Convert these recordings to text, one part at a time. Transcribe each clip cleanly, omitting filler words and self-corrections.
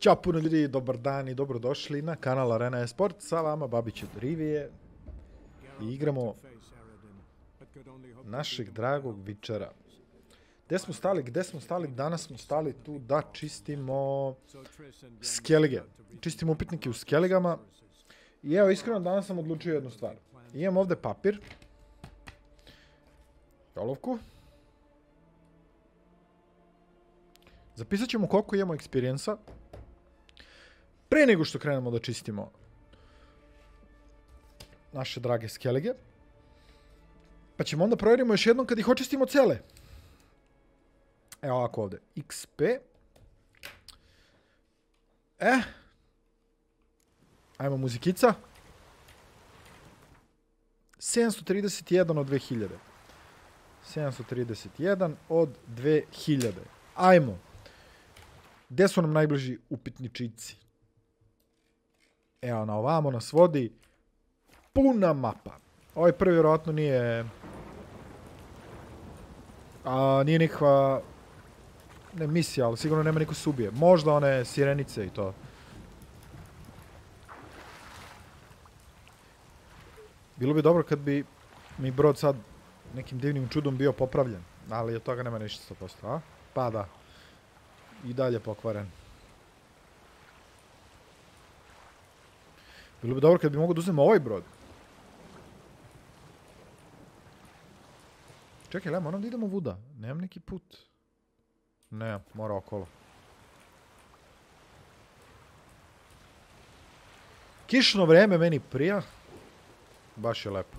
Ćao puno ljudi, dobar dan i dobrodošli na kanal Arena Esport, sa vama Babić od Rivije i igramo našeg dragog Vičara. Gde smo stali? Danas smo stali tu da čistimo skelige. Čistimo upitnike u skeligama. I evo, iskreno, danas sam odlučio jednu stvar. Imam ovde papir. Olovku. Zapisat ćemo koliko imamo experience-a. Pre nego što krenemo da čistimo naše drage skelige. Pa ćemo onda provjerimo još jednom kad ih očistimo cele. Evo ovako ovde. XP. Ajmo muzikica. 731 od 2000. 731 od 2000. Ajmo. Gde su nam najbliži upitničici? Evo, na ovamo nas vodi puna mapa. Ovaj prvi vjerovatno nije nikakva ne misija, ali sigurno nema niko se ubije. Možda one sirenice i to. Bilo bi dobro kad bi mi brod sad nekim divnim čudom bio popravljen. Ali od toga nema ništa 100%, a? Pa da. I dalje pokvaren. Bilo bi dobro kad bi mogo da uzmemo ovaj brod. Čekaj, le, moram da idemo vuda. Nemam neki put. Ne, mora okolo. Kišno vreme meni prija. Baš je lepo.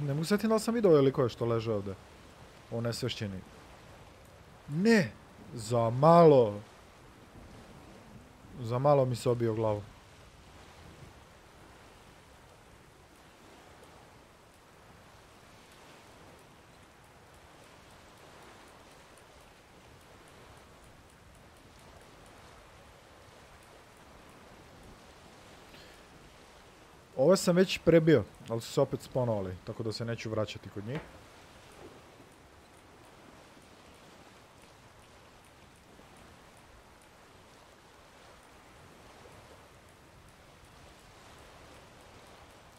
Ne mogu sjetiti da li sam vidio ili koje što leže ovde. O nesvešćeni. Ne! Za malo. Za malo mi se obio glavu. Ovo sam već prebio, ali su se opet sponovali, tako da se neću vraćati kod njih.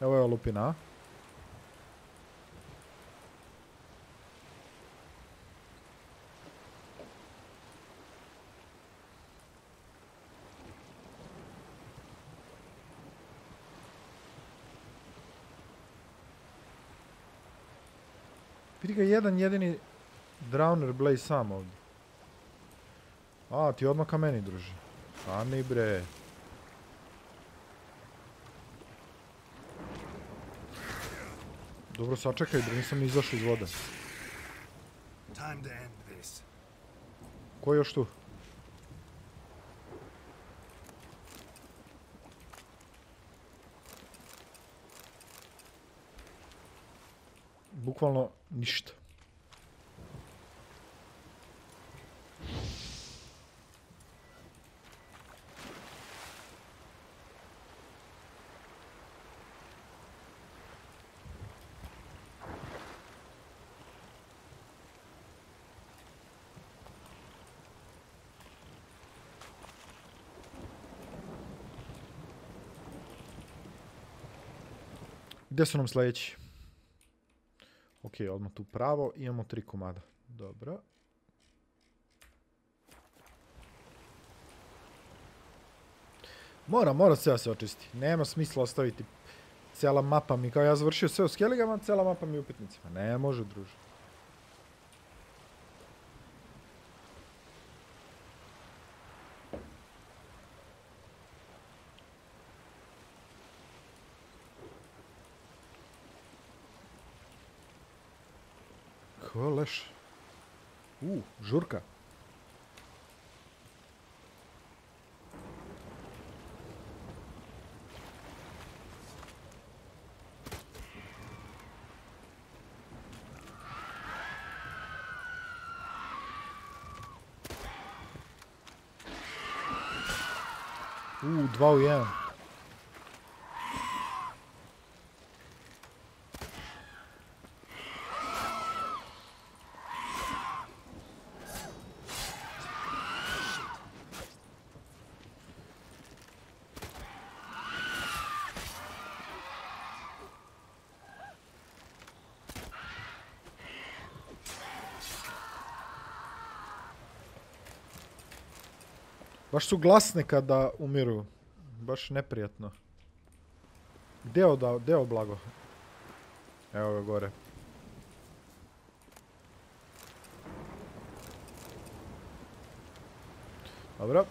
Evo je olupina. Vidi ga jedan jedini Drowner Blaze sam ovdje. A, ti odmah ka meni, druži. Ani bre. Dobro, sačekaj, bre, nisam ni izašao iz vode. Ko je još tu? Bukvalno ništa. Gdje su nam sljedeći? Ok, odmah tu pravo. Imamo 3 komada. Dobro. Mora sve da se očisti. Nema smisla ostaviti cijela mapa mi. Kao ja završio sve u skeligama, cijela mapa mi u upitnicima. Ne može, druže. Ko leš? Žurka. Dva u jedan. Baš su glasne kada umiru. Baš neprijatno. Gdje je ovo blago? Evo ga gore. Dobro.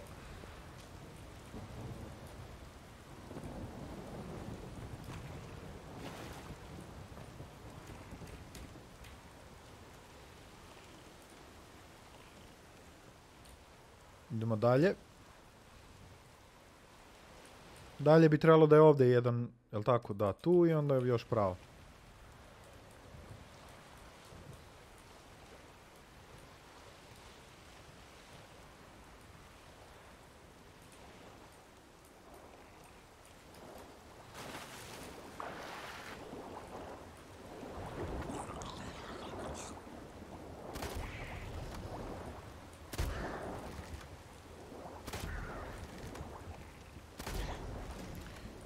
Idemo dalje. Dalje bi trebalo da je ovdje jedan, jel tako, da, tu i onda je još pravo.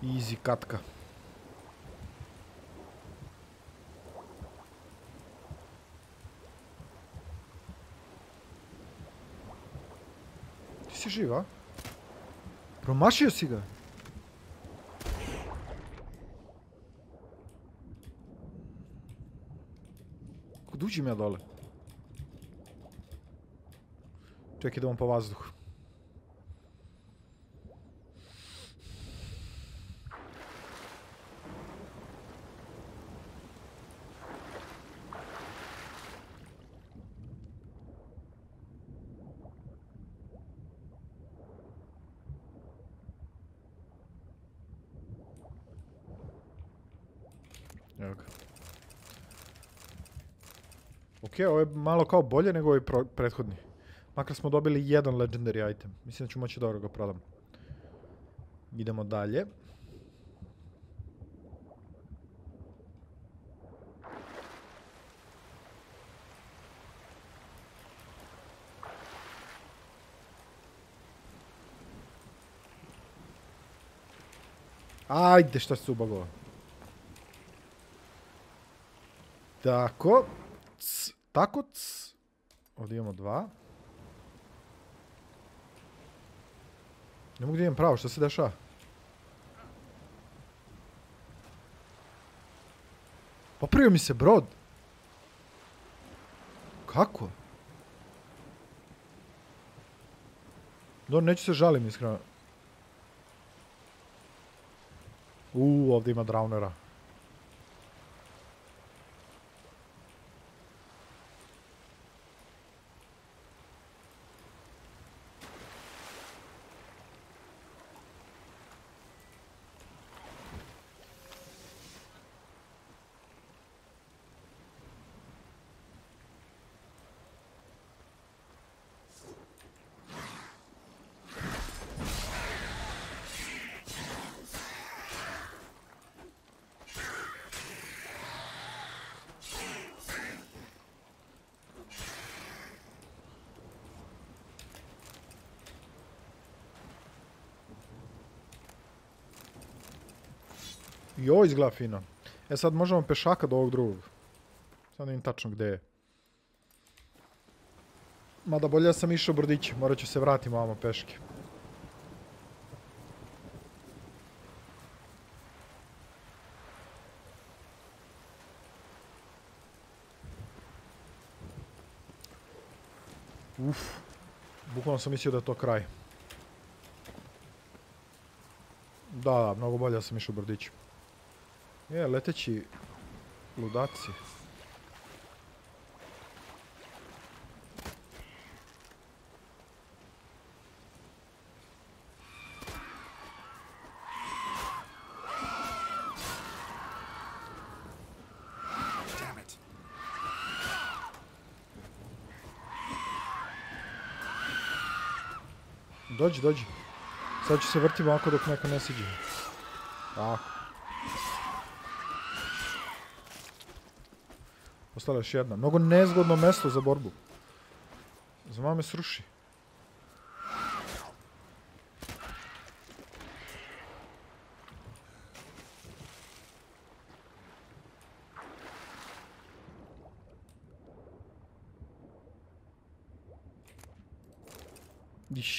Easy katka. Ti si živa? Promašio si ga? Kud uđim ja dole? Čekaj, idemo po vazduhu. Evo ga. Ok, ovo je malo kao bolje nego ovaj prethodni. Makar smo dobili jedan legendary item. Mislim da ću moći dobro ga prodam. Idemo dalje. Ajde, šta se ubagova. Tako. Tako. Ovdje imamo dva. Ne mogu da idem pravo, što se dešava? Popravio mi se brod. Kako? Dobro, neću se žalim iskreno. Ovdje ima draunera. I ovo izgleda fino. E sad možemo pešaka do ovog drugog. Sad ne vidim tačno gdje je. Mada bolje da sam išao brodići. Morat ću se vratiti ovamo peške. Bukvalno sam mislio da je to kraj. Da, mnogo bolje da sam išao brodići. Leteći ludaci. Dođi. Sad ću se vrtiti ovako dok neko ne siđe. Tako. Ostala još jedna. Mnogo nezgodno mesto za borbu. Zama me sruši.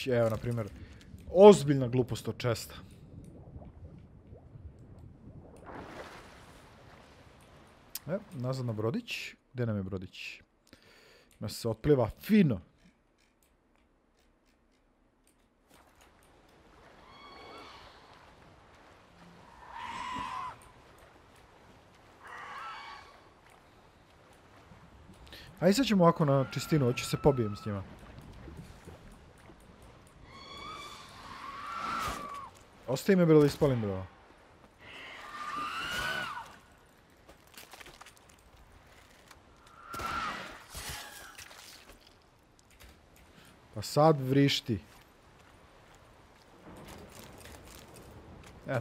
Evo, na primjer, Ozbiljna glupost od česta. Nazad na brodić. Gdje nam je brodić? Ima se otpliva fino. Ajde sad ćemo ovako na čistinu, hoću se pobijem s njima. Ostaje me bilo da ispalim bilo. Pa sad vrišti.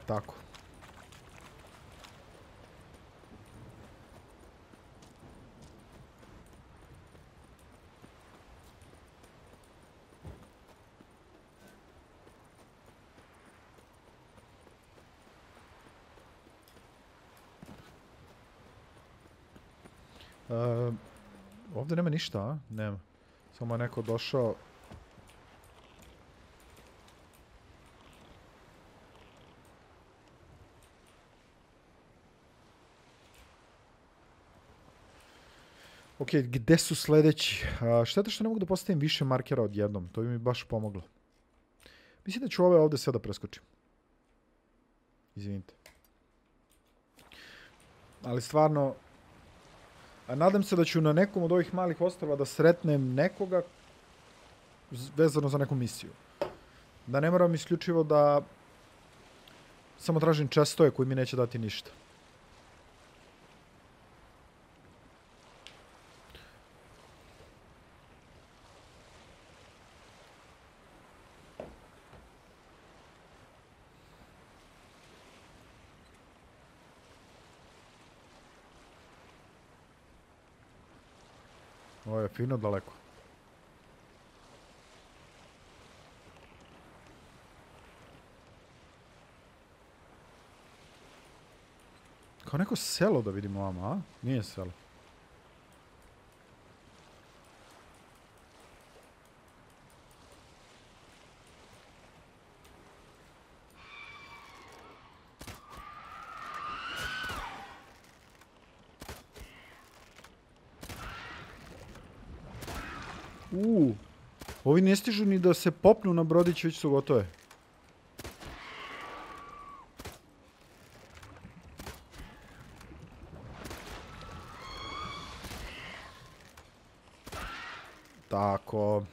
Tako. Ovdje nema ništa, a? Nema. Samo je neko došao. Ok, gdje su sljedeći? Šteta što ne mogu da postavim više markera odjednom. To bi mi baš pomoglo. Mislim da ću ove ovdje sada preskočim. Izvinite. Ali stvarno... nadam se da ću na nekom od ovih malih ostrva da sretnem nekoga vezano za neku misiju. Da ne moram isključivo da samo tražim čestoje koji mi neće dati ništa. Ovo je fino daleko. Kao neko selo da vidimo ovamo, a? Nije selo. Ovi ne stižu ni da se popnu na brodić, već su gotove. Tako.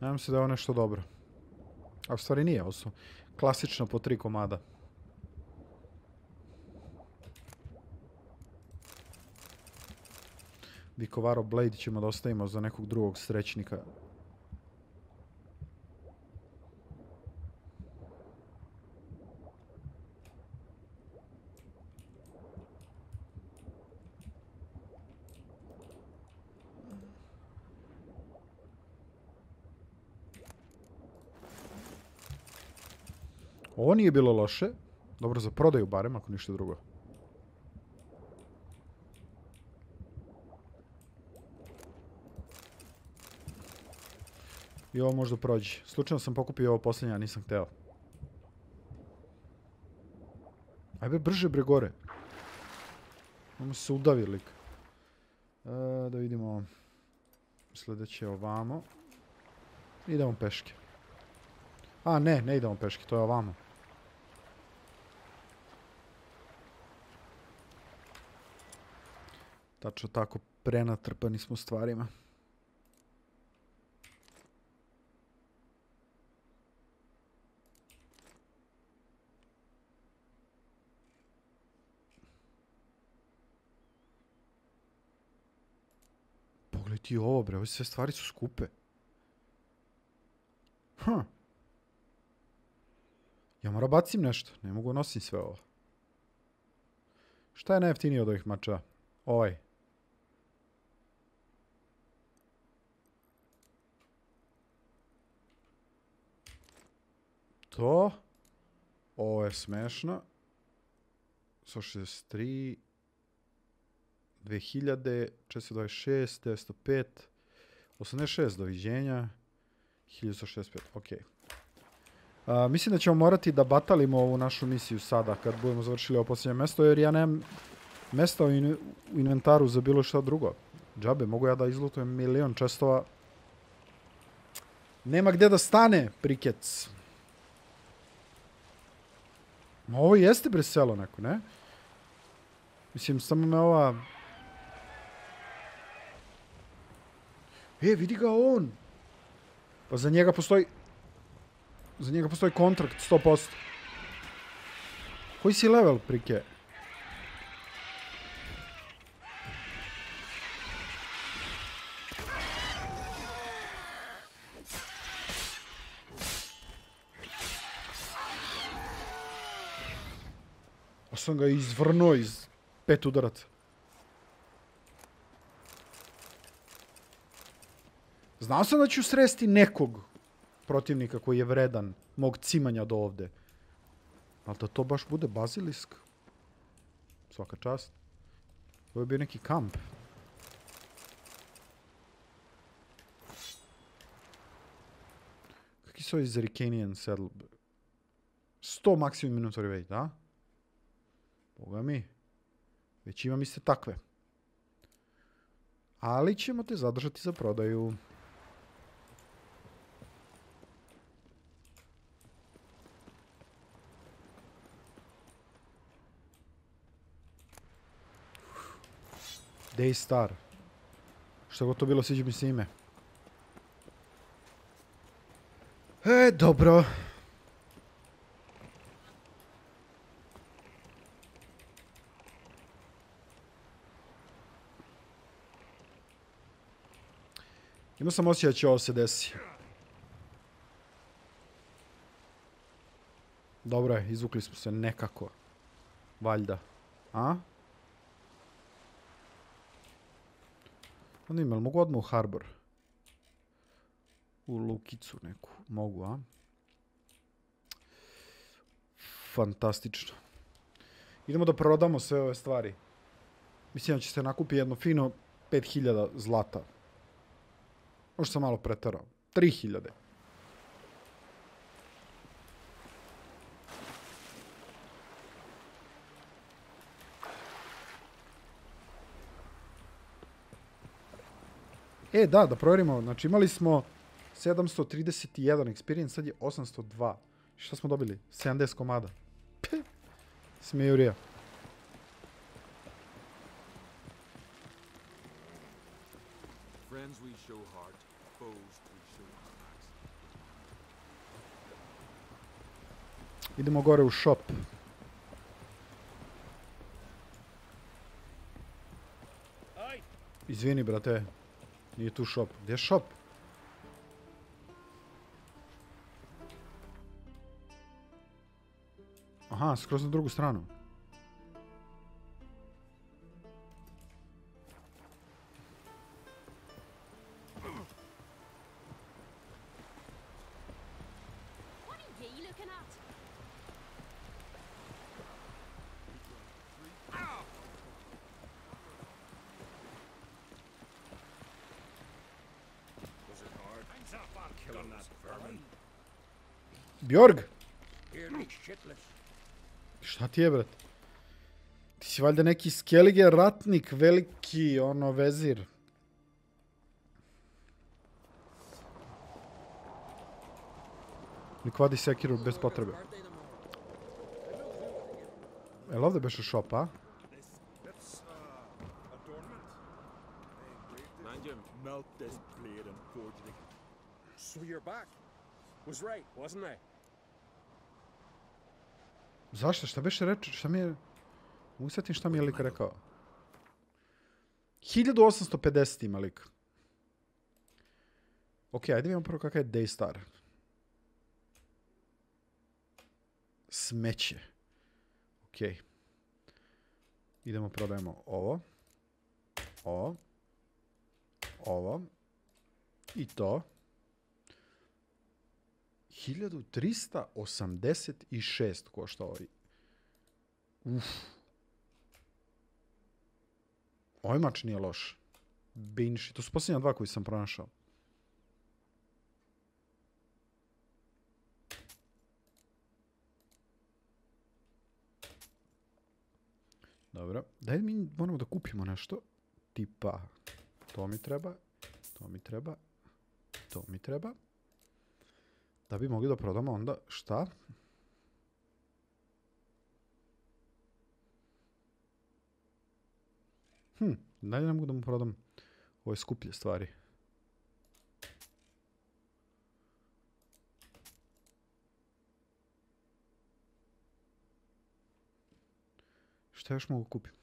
Nadam se da je ovo nešto dobro. A u stvari nije, ovo su klasično po 3 komada. Vikovaro Blade ćemo da ostavimo za nekog drugog srećnika. Ovo nije bilo loše. Dobro za prodaju barem, ako ništa drugo. I ovo možda prođe. Slučajno sam pokupio ovo posljednje, a nisam hteo. Ajde brže bre gore. Ovo se udavi lik. Da vidimo. Sljedeće ovamo. Idemo peške. A ne idemo peške, to je ovamo. Tačno tako, prenatrpani smo stvarima. Pogledaj ti ovo bre, ove sve stvari su skupe. Ja moram bacim nešto, ne mogu nosim sve ovo. Šta je najjeftinije od ovih mača? Ovaj. To. Ovo je smešno. 163, 2000, 426, 905, 86, doviđenja, 1165, ok. Mislim da ćemo morati da batalimo ovu našu misiju sada, kad budemo završili ovo posljednje mesto, jer ja nemam mesta u inventaru za bilo šta drugo. Džabe, mogu ja da izlutujem milion čestova. Nema gdje da stane, prikec. Ma ovo jeste bre selo neko, ne? Mislim, samo me ova... vidi ga on! Pa za njega postoji... za njega postoji kontrakt, 100%. Koji si level, prike? A sam ga izvrnuo iz 5 udaraca. Znao sam da ću sresti nekog protivnika koji je vredan mog cimanja do ovde. Ali da to baš bude bazilisk. Svaka čast. Ovo je bio neki kamp. Kakvi su ovi Zerikanian Saddle? 100 maksimum inventory weight, da? Boga mi. Već imam iste takve. Ali ćemo te zadržati za prodaju. Daystar. Što god to bilo, sviđa mi se ime. Dobro. Imao sam osjećaj da će ovo se desi. Dobro je, izvukli smo se nekako. Valjda. A? Onda ima, mogu odmah u harbor? U lukicu neku. Mogu, a? Fantastično. Idemo da prodamo sve ove stvari. Mislim da će se nakupi jedno fino 5000 zlata. Možda sam malo preterao. 3000. Da provjerimo. Znači imali smo 731 experience, sad je 802. Šta smo dobili? 70 komada. Smijurija. Idemo gore u shop. Izvini, brate. Nije tu shop. Gdje je shop? Aha, skroz na drugu stranu. Bjorg? Šta ti je, brat? Ti si valjda neki skelige ratnik, veliki, ono, vezir. Nek vadi sekiru bez potrebe. Jel ovdje beše shop, a? Zašto? Šta beše reći? Šta mi je... Usjetim šta mi je lik rekao. 1850 ima lik. Ok, ajde vidimo prvo kakav je Daystar. Smeće. Ok. Idemo prodajemo ovo. Ovo. Ovo. I to. 1386 košta ovaj. Ovaj mač nije loš. Binši. To su posljednja dva koji sam pronašao. Dobro. Daj mi moramo da kupimo nešto. Tipa, to mi treba, to mi treba, to mi treba. Da bi mogli da prodamo onda šta? Dalje ne mogu da mu prodam ove skuplje stvari. Šta još mogu kupiti?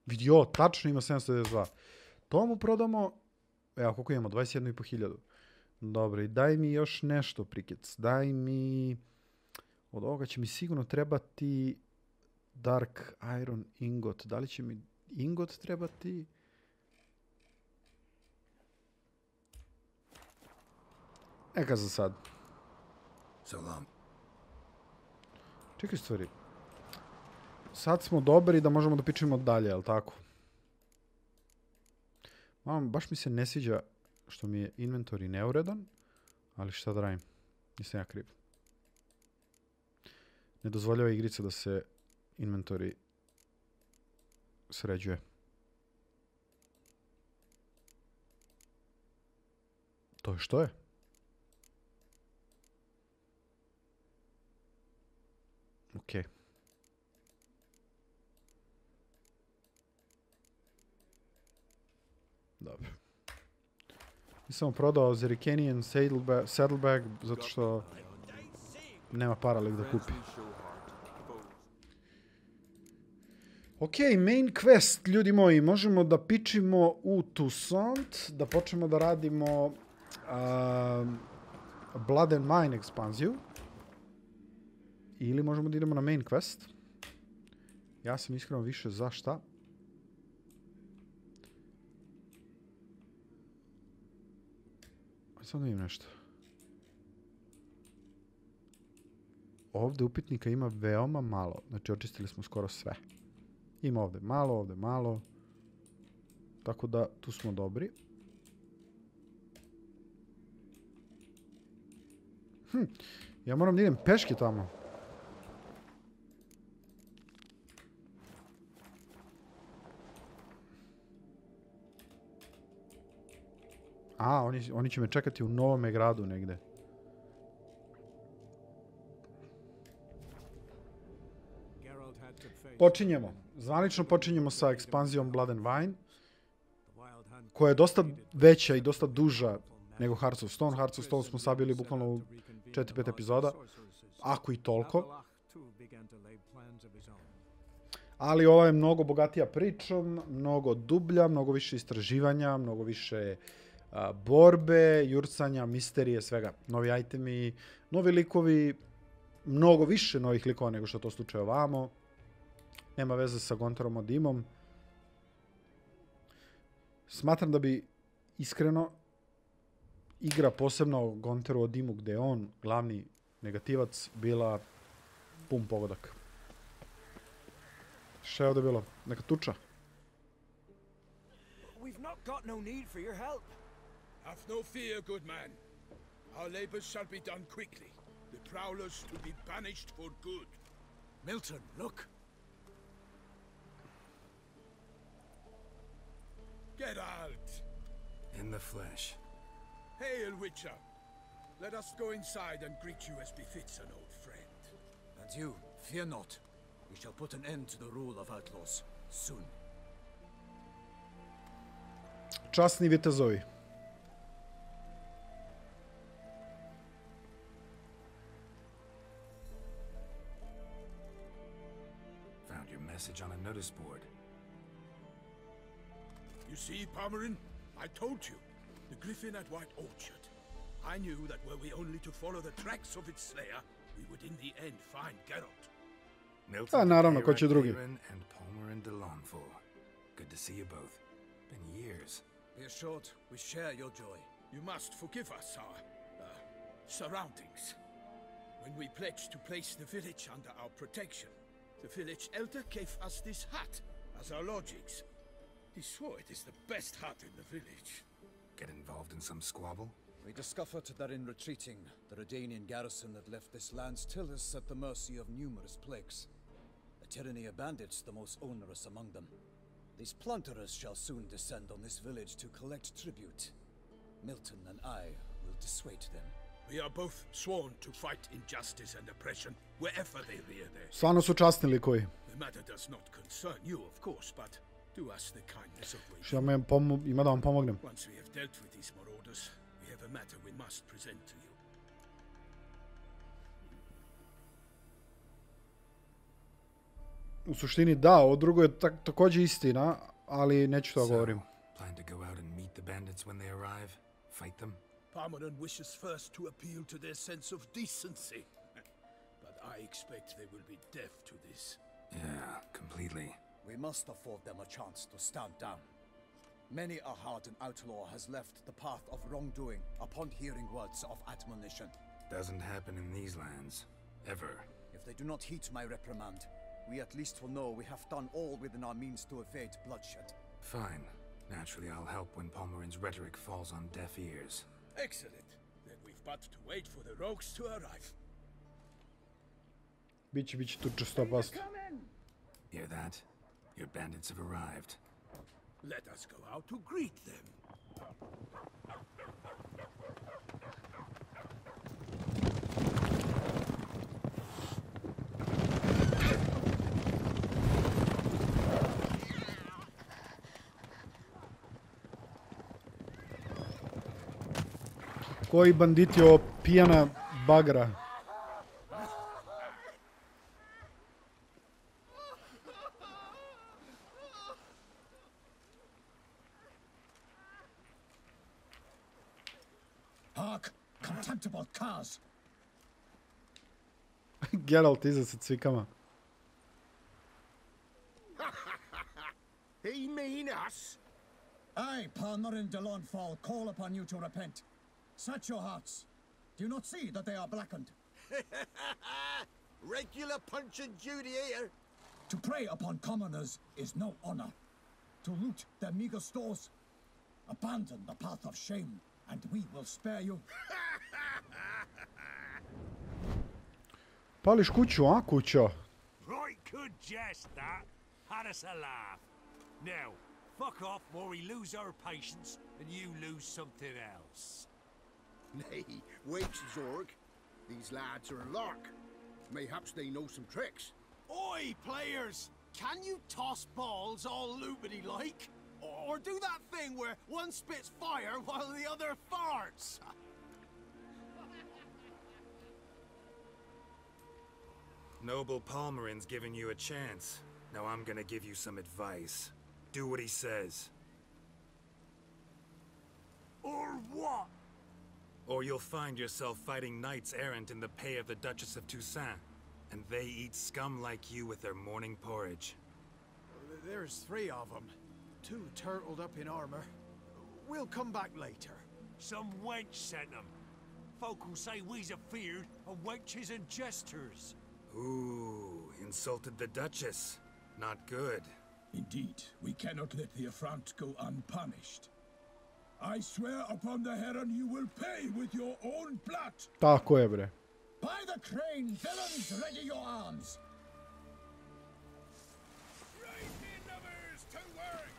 Vidio, tačno ima 792. To mu prodamo. Evo, koliko imamo? 21.500. Dobro, i daj mi još nešto, prikec. Daj mi... Od ovoga će mi sigurno trebati Dark Iron Ingot. Da li će mi ingot trebati? Neka za sad. Salam. Čekaj stvari. Sad smo dobri da možemo da pičemo dalje, jel tako? Baš mi se ne sviđa što mi je inventory neuredan, ali šta da radim? Nisam ja kriv. Ne dozvoljava igrica da se inventory sređuje. To je što je? Okej. Dobro. Nisam prodao Zerikenian saddlebag zato što nema para lik da kupi. Ok, main quest, ljudi moji. Možemo da pičimo u Toussaint, da počnemo da radimo Blood and Mine ekspanziju. Ili možemo da idemo na main quest. Ja sam iskreno više za šta. Samo da vidim nešto. Ovdje upitnika ima veoma malo. Znači, očistili smo skoro sve. Ima ovdje malo. Tako da, tu smo dobri. Ja moram da idem peške tamo. Oni će me čekati u Novome gradu negde. Počinjemo. Zvanično počinjemo sa ekspanzijom Blood and Wine, koja je dosta veća i dosta duža nego Hearts of Stone. Hearts of Stone smo sabili bukvalno u 4-5 epizoda, ako i toliko. Ali ova je mnogo bogatija pričom, mnogo dublja, mnogo više istraživanja, mnogo više borbe, jurcanja, misterije, svega. Novi itemi, novi likovi, mnogo više novih likova nego što je to slučaj ovamo. Nema veze sa Gontarom od Dimom. Smatram da bi iskreno igra posebno o Gontaru od Dimu, gde je on glavni negativac, bila pun pogodak. Šta je ovdje bilo? Neka tuča? We've not got no need for your help. Have no fear, good man. Our labors shall be done quickly. The prowlers will be banished for good. Milton, look. Geralt! In the flesh. Hail, Witcher! Let us go inside and greet you as befits an old friend. And you, fear not. We shall put an end to the rule of outlaws soon. Časni vitezovi. Found your message on a notice board. You see, Pomeran, I told you. The griffin at White Orchard. I knew that were we only to follow the tracks of its slayer, we would in the end find Geralt. A naravno, ko će drugi? And Palmer and Delonful. Good to see you both. Been years. Be assured, we share your joy. You must forgive us our surroundings. When we pledged to place the village under our protection, the village elder gave us this hut as our lodgings. He swore it is the best hut in the village. Get involved in some squabble? We discovered that in retreating, the Redanian garrison that left this land still is at the mercy of numerous plagues. A tyranny of bandits, the most onerous among them. These plunderers shall soon descend on this village to collect tribute. Milton and I will dissuade them. We are both sworn to fight injustice and oppression wherever they rear their heads. Stvarno su časni likovi. The matter does not concern you, of course, but do us the kindness of waiting. Što ima da vam pomognem. Once we have dealt with these marauders, we have a matter we must present to you. U suštini da, ovo drugo je također istina, ali neću to govorim. Plan to go out and meet the bandits when they arrive? Fight them? Parmeran wishes first to appeal to their sense of decency. But I expect they will be deaf to this. Yeah, completely. We must afford them a chance to stand down. Many a hardened outlaw has left the path of wrongdoing upon hearing words of admonition. Doesn't happen in these lands. Ever. If they do not heed my reprimand, we at least will know we have done all within our means to evade bloodshed. Fine. Naturally, I'll help when Palmerin's rhetoric falls on deaf ears. Excellent. Then we've but to wait for the rogues to arrive. Biće tu 100%. Hear that? Your bandits have arrived. Let us go out to greet them. Koji banditi, ovo pijana bagra. Hark, contemptible curs! Geralt iza sa cvikama. He mean us? I, Palmer and Delonfall, call upon you to repent. Set your hearts. Do you not see that they are blackened? Regular punch and duty here. To prey upon commoners is no honor. To loot their meager stores, abandon the path of shame, and we will spare you. Pališ kuću, a kućo? Right good jest, that. Had us a laugh. Now, fuck off or we lose our patience and you lose something else. Nay, wait, Zorg. These lads are a lark. Mayhaps they know some tricks. Oi, players! Can you toss balls all loopity-like? Or do that thing where one spits fire while the other farts? Noble Palmerin's giving you a chance. Now I'm gonna give you some advice. Do what he says. Or what? Or you'll find yourself fighting knights errant in the pay of the Duchess of Toussaint. And they eat scum like you with their morning porridge. There's 3 of them. 2 turtled up in armor. We'll come back later. Some wench sent them. Folk will say we's afeard of wenches and jesters. Ooh, insulted the Duchess. Not good. Indeed, we cannot let the affront go unpunished. I swear upon the heron you will pay with your own blood. Tako je, bre. By the crane, villains, ready your arms. Right numbers to work!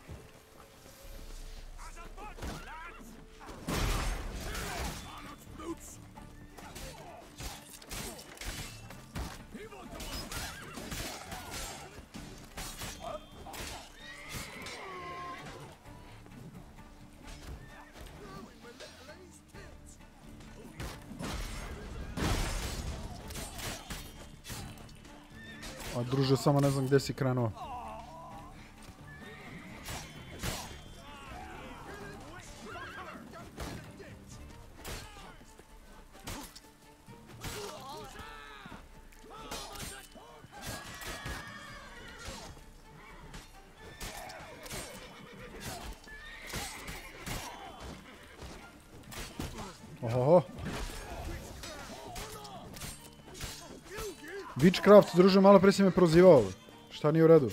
As a bunch, lads! Arnold's boots! A druže, samo ne znam gdje si krenuo. Witchcraft, druže, malo prije si me prozivao. Šta nije u redu?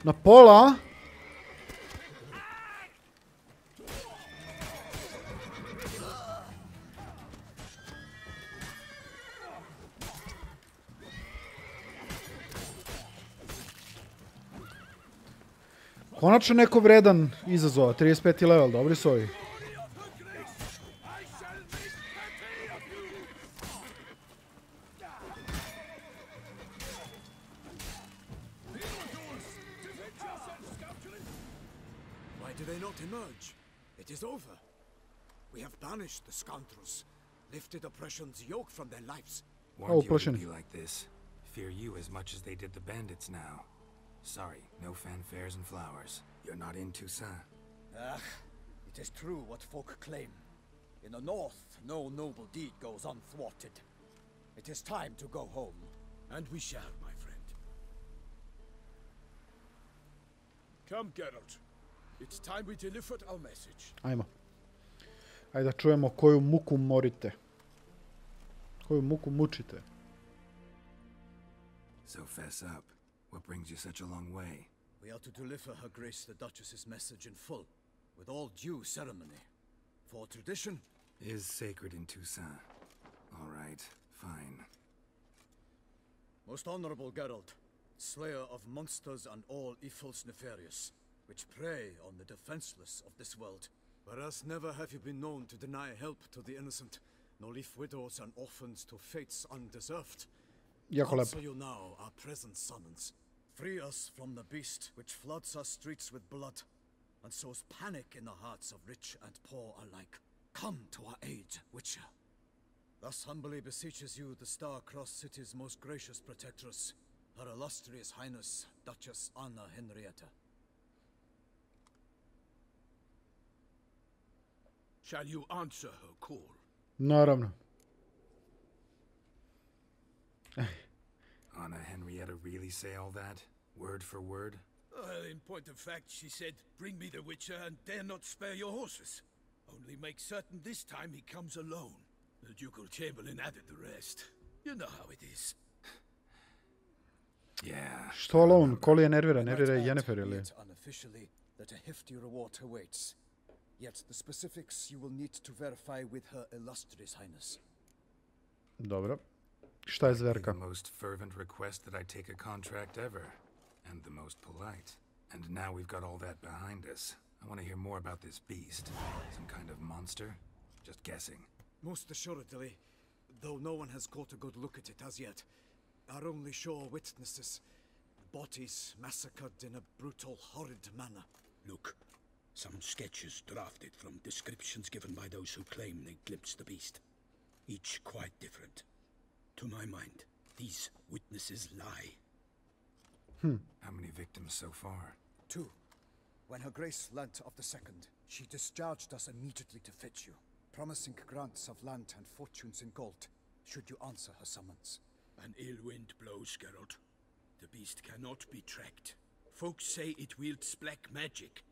Na pola. Konačno neko vredan izazova. 35. level, dobri su ovi. The scoundrels lifted oppression's yoke from their lives. Warned you it would be like this. Fear you as much as they did the bandits now. Sorry, no fanfares and flowers. You're not in Toussaint. It is true what folk claim. In the north, no noble deed goes unthwarted. It is time to go home. And we shall, my friend. Come, Geralt. It's time we delivered our message. Ajmo. Ajde da čujemo koju muku morite. Koju muku mučite. So fess up. What brings you such a long way? We are to deliver Her Grace the Duchess's message in full, with all due ceremony. For tradition is sacred in Toussaint. All right, fine. Most honorable Geralt, slayer of monsters and all evils nefarious, which prey on the defenseless of this world. Whereas never have you been known to deny help to the innocent, nor leave widows and orphans to fates undeserved. Answer you now our present summons. Free us from the beast which floods our streets with blood, and sows panic in the hearts of rich and poor alike. Come to our aid, Witcher. Thus humbly beseeches you the star-crossed city's most gracious protectress, Her illustrious Highness, Duchess Anna Henrietta. Shall you answer her call? Naravno. Anna Henrietta really say all that? Word for word? Well, in point of fact, she said, bring me the Witcher and dare not spare your horses. Only make certain this time he comes alone. The ducal chamberlain added the rest. You know how it is. Yeah. Što alone? Koli je nervira je Jennifer ili? Unofficially, that a hefty reward awaits. Yet the specifics you will need to verify with Her illustrious Highness. Dobro. Šta je zverka? The most fervent request that I take a contract ever, and the most polite. And now we've got all that behind us. I want to hear more about this beast. Some kind of monster? Just guessing. Most assuredly, though no one has caught a good look at it as yet. Our only sure witnesses. Bodies massacred in a brutal, horrid manner. Look, some sketches drafted from descriptions given by those who claim they glimpsed the beast. Each quite different. To my mind, these witnesses lie. How many victims so far? 2. When Her Grace learnt of the second, she discharged us immediately to fetch you, promising grants of land and fortunes in gold, should you answer her summons. An ill wind blows, Geralt. The beast cannot be tracked. Folks say it wields black magic.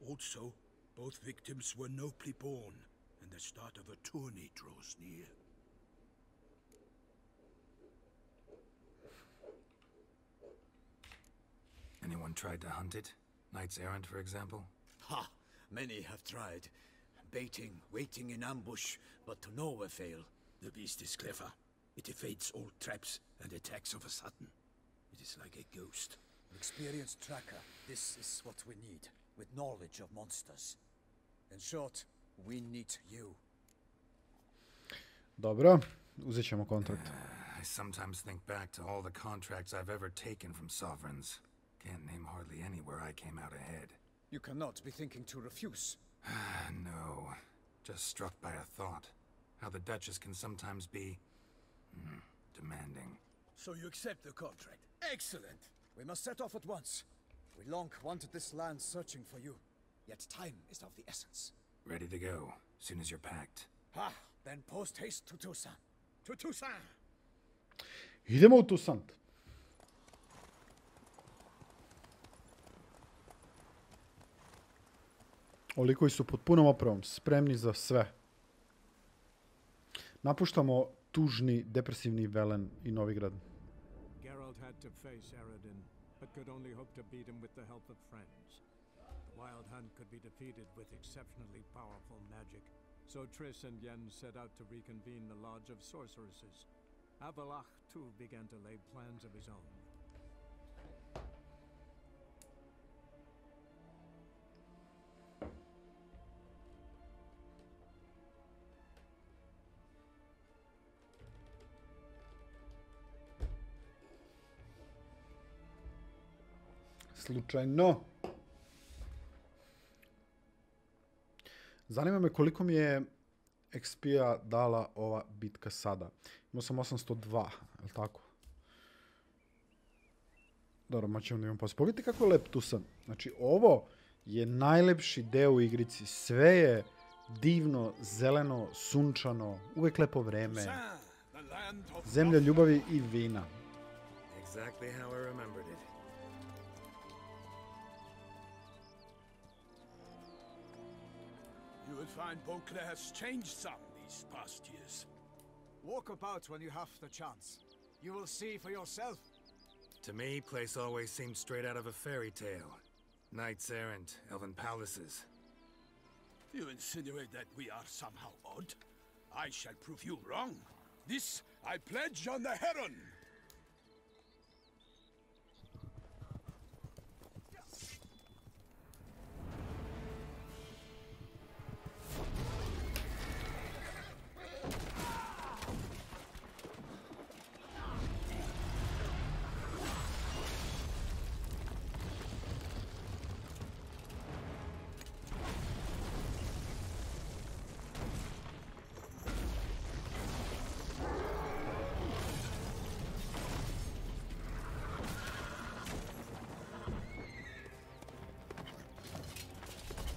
Also, both victims were nobly born, and the start of a tourney draws near. Anyone tried to hunt it? Knights errant, for example? Ha! Many have tried. Baiting, waiting in ambush, but to no avail. The beast is clever. It evades all traps and attacks of a sudden. It is like a ghost. An experienced tracker, this is what we need, with knowledge of monsters. In short, we need you. Dobro, uzet ćemo kontrakt. I sometimes think back to all the contracts I've ever taken from sovereigns. Can't name hardly any where I came out ahead. You cannot be thinking to refuse. No, just struck by a thought. How the Duchess can sometimes be demanding. So you accept the contract. Excellent. We must set off at once. We long wanted this land searching for you. Yet time is of the essence. Ready to go, soon as you're packed. Then post haste to Toussaint. To Toussaint! Idemo u Toussaint. Ovi koji su pod punom opravom, spremni za sve. Napuštamo tužni, depresivni Velen i Novigrad. Geralt had to face Eredin, but could only hope to beat him with the help of friends. The Wild Hunt could be defeated with exceptionally powerful magic, so Triss and Yen set out to reconvene the Lodge of Sorceresses. Avalach, too, began to lay plans of his own. Slučajno. Zanima me koliko mi je XP-a dala ova bitka sada. Imao sam 802, je li tako? Dobro, moćemo da imam posle. Pogledajte kako je lep tu sam. Znači, ovo je najlepši deo u igrici. Sve je divno, zeleno, sunčano, uvek lepo vreme. Zemlja ljubavi i vina. Exactly how I remembered it. You will find Beauclair has changed some these past years. Walk about when you have the chance. You will see for yourself. To me, place always seemed straight out of a fairy tale. Knights errant, elven palaces. You insinuate that we are somehow odd? I shall prove you wrong. This I pledge on the Heron.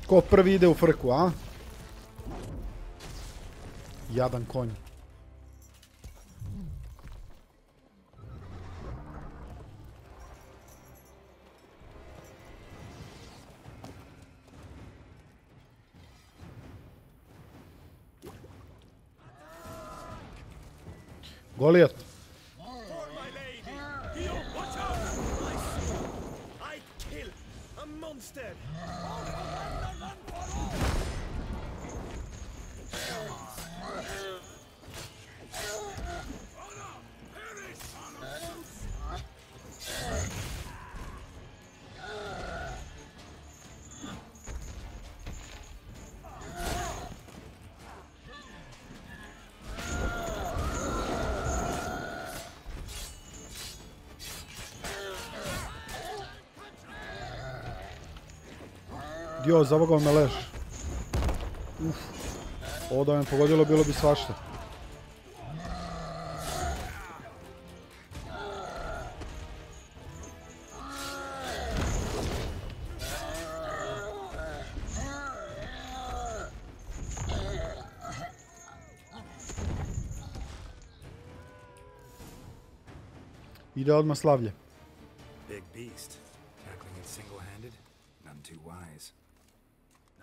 Ko prvi ide u frku, a? Jadan konj. Golijat. Jo, zavogao me leš. Uf. Ovo da me pogodilo bilo bi svašta. Ide odmah slavlje. Big beast. Tackling it single-handed? None too wise.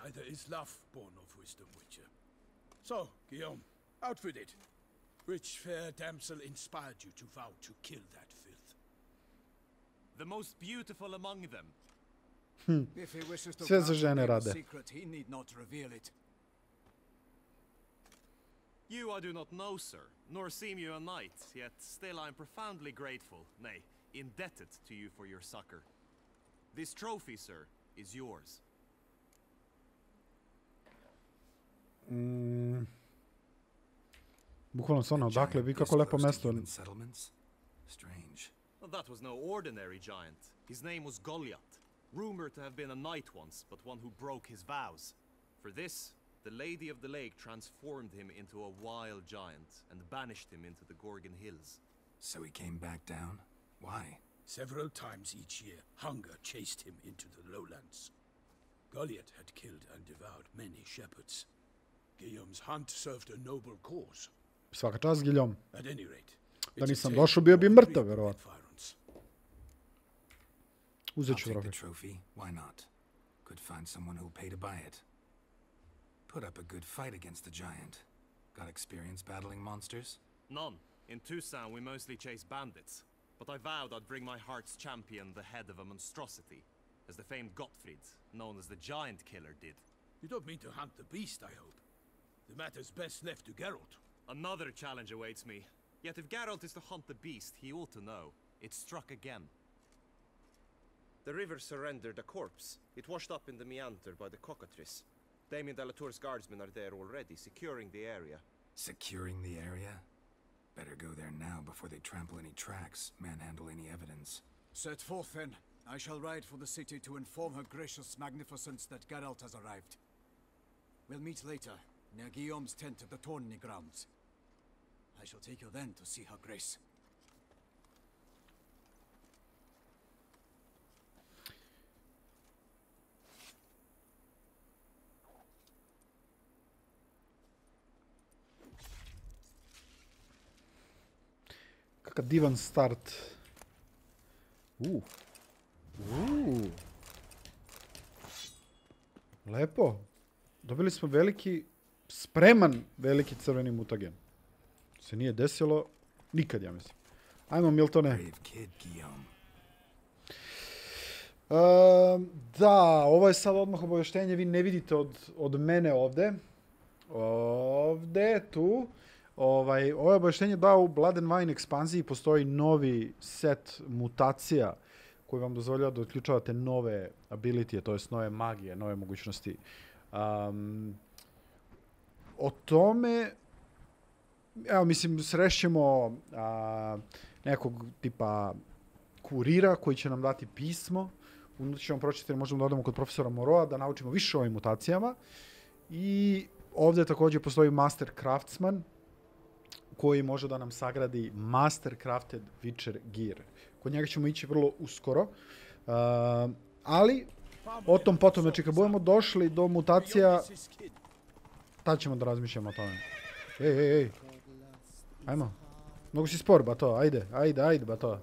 Neither is love born of wisdom, Witcher. So, Guillaume, out with it. Which fair damsel inspired you to vow to kill that filth? The most beautiful among them. If he wishes to Sve za grant žene the rade. secret, he need not reveal it. You I do not know, sir, nor seem you a knight, yet still I am profoundly grateful, nay, indebted to you for your succor. This trophy, sir, is yours. Bukvalno se ono, dakle, vi kako lepo mesto. Strange. Well, that was no ordinary giant. His name was Goliath, rumored to have been a knight once, but one who broke his vows. For this, the Lady of the Lake transformed him into a wild giant and banished him into the Gorgon Hills. So he came back down? Why? Several times each year, hunger chased him into the lowlands. Goliath had killed and devoured many shepherds. Guillaume's hunt served a noble cause. Svaka čast, Guillaume. At any rate, Da nisam došao, bio bi mrtav, verovatno. Uzet ću I'll take the trofej. trophy. Why not? Could find someone who'll pay to buy it. Put up a good fight against the giant. Got experience battling monsters? None. In Tucson, we mostly chase bandits. But I vowed I'd bring my heart's champion the head of a monstrosity, as the famed Gottfried, known as the Giant Killer, did. You don't mean to hunt the beast, I hope. The matter's best left to Geralt. Another challenge awaits me. Yet if Geralt is to hunt the beast, he ought to know. It struck again. The river surrendered a corpse. It washed up in the meander by the cockatrice. Damien de la Tour's guardsmen are there already, securing the area. Securing the area? Better go there now before they trample any tracks, manhandle any evidence. Set forth then. I shall ride for the city to inform her gracious magnificence that Geralt has arrived. We'll meet later, near Guillaume's tent at the tourney grounds. I shall take you then to see her grace. Kakav divan start. Lepo. Dobili smo spreman veliki crveni mutagen. Se nije desilo nikad, ja mislim. Ajmo, Miltone. Da, ovo je sad odmah obavještenje. Vi ne vidite od mene ovde. Tu. Ovo je obavještenje da u Blood and Wine ekspanziji postoji novi set mutacija koji vam dozvoljava da otključavate nove abilitije, to jest nove magije, nove mogućnosti. O tome, evo, mislim, srešćemo nekog tipa kurira koji će nam dati pismo. Unutra ćemo pročitati, možemo da odemo kod profesora Moroa da naučimo više o ovim mutacijama. I ovdje također postoji Master Craftsman koji može da nam sagradi Master Crafted Witcher Gear. Kod njega ćemo ići vrlo uskoro. Ali, o tom potom, znači kad budemo došli do mutacija, tad ćemo da razmišljamo o tome. Ej. Ajmo. Mnogo si spor, bato. Ajde, bato.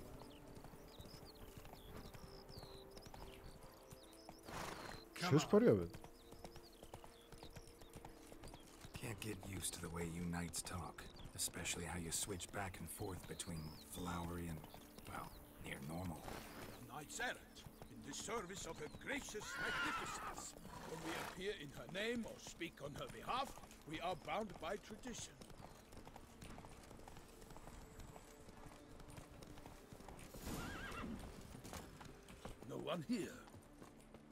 Što je sporio, bed? Can't get used to the way you knights talk. Especially how you switch back and forth between flowery and, well, near normal. Knights errant, in the service of her gracious magnificence. When we appear in her name or speak on her behalf, we are bound by tradition. No one here.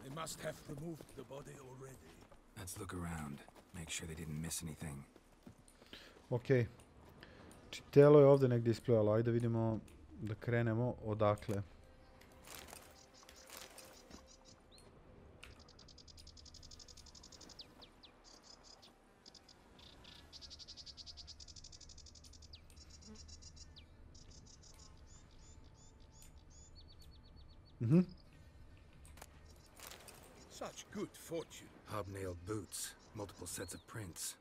They must have removed the body already. Let's look around. Make sure they didn't miss anything. Okej. Telo je ovdje negdje isplivalo. Ajde vidimo da krenemo odakle. Such good fortune. Hobnailed boots, multiple sets of prints.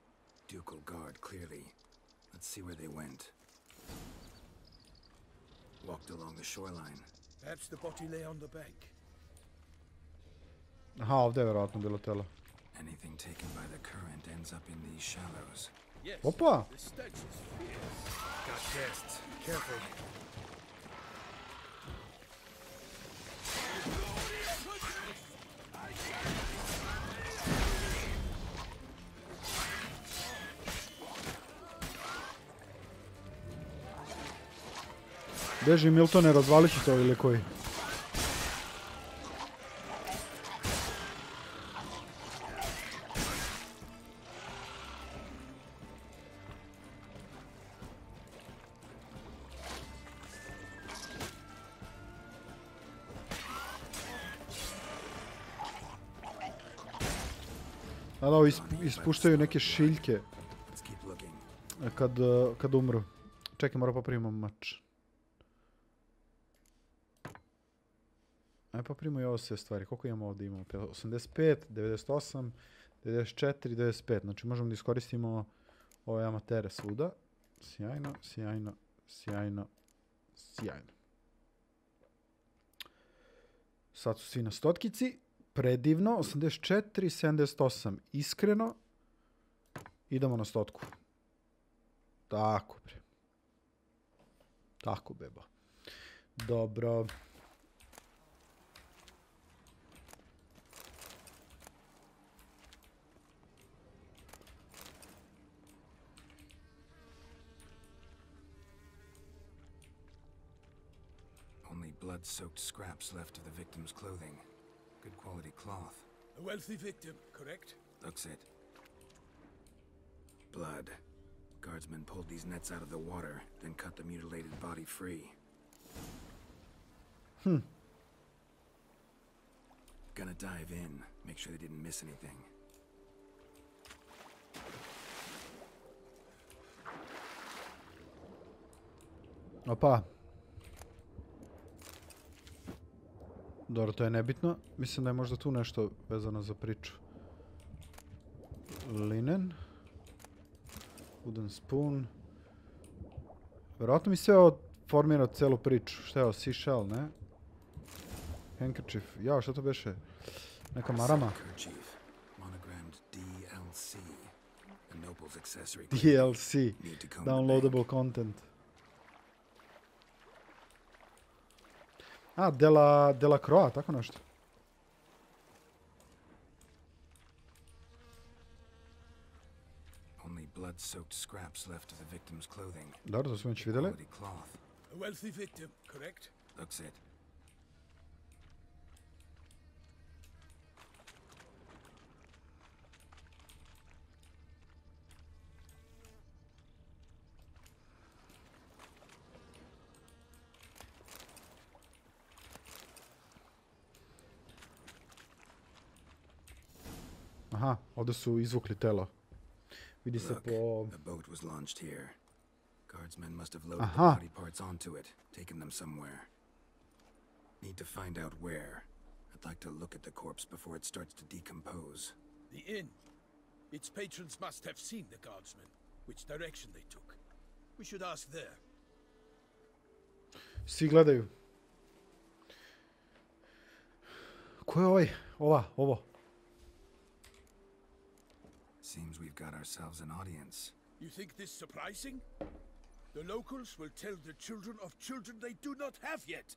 Ducal guard, clearly. Let's see where they went. Walked along the shoreline. Perhaps the body lay on the bank. Aha, ovdje je verovatno bilo telo. Anything taken by the current ends up in these shallows. Yes. Opa! The stench is fierce. Got guests. Careful. Beži, Miltone, razvalit ću to ili koji? Da, ovi ispuštaju neke šiljke kad umru. Čekaj, moram poprimiti mač. Ajde poprimimo i ovo sve stvari. Koliko imamo ovdje? Imamo 85, 98, 94, 95. Znači možemo da iskoristimo ove amatere svuda. Sjajno, sjajno, sjajno, sjajno. Sad su svi na stotkici. Predivno. 84, 78. Iskreno. Idemo na 100. Tako, bre. Tako, bebo. Dobro. Only blood-soaked scraps left of the victim's clothing. Good quality cloth. A wealthy victim, correct? Looks it. Blood. Guardsmen pulled these nets out of the water, then cut the mutilated body free. Gonna dive in, make sure they didn't miss anything. Opa. Dobro, to je nebitno. Mislim da je možda tu nešto vezano za priču. Linen. Wooden spoon. Verovatno mi sve ovo formira celu priču. Šta je ovo? Seashell, ne? Handkerchief. Jao, šta to beše? Neka marama. DLC. Downloadable content. A, Dela Croa, tako nešto. Blood-soaked scraps left of the victim's clothing. Dobro, to smo već vidjeli. A wealthy victim, correct? Looks it. Aha, ovdje su izvukli telo. Vidi se po... The boat was launched here. Guardsmen must have loaded the body parts onto it, taken them somewhere. Need to find out where. I'd like to look at the corpse before it starts to decompose. The inn. Its patrons must have seen the guardsmen, which direction they took. We should ask there. Svi gledaju. Ko je ovaj? Ovo. Seems we've got ourselves an audience. You think this surprising? The locals will tell the children of children they do not have yet.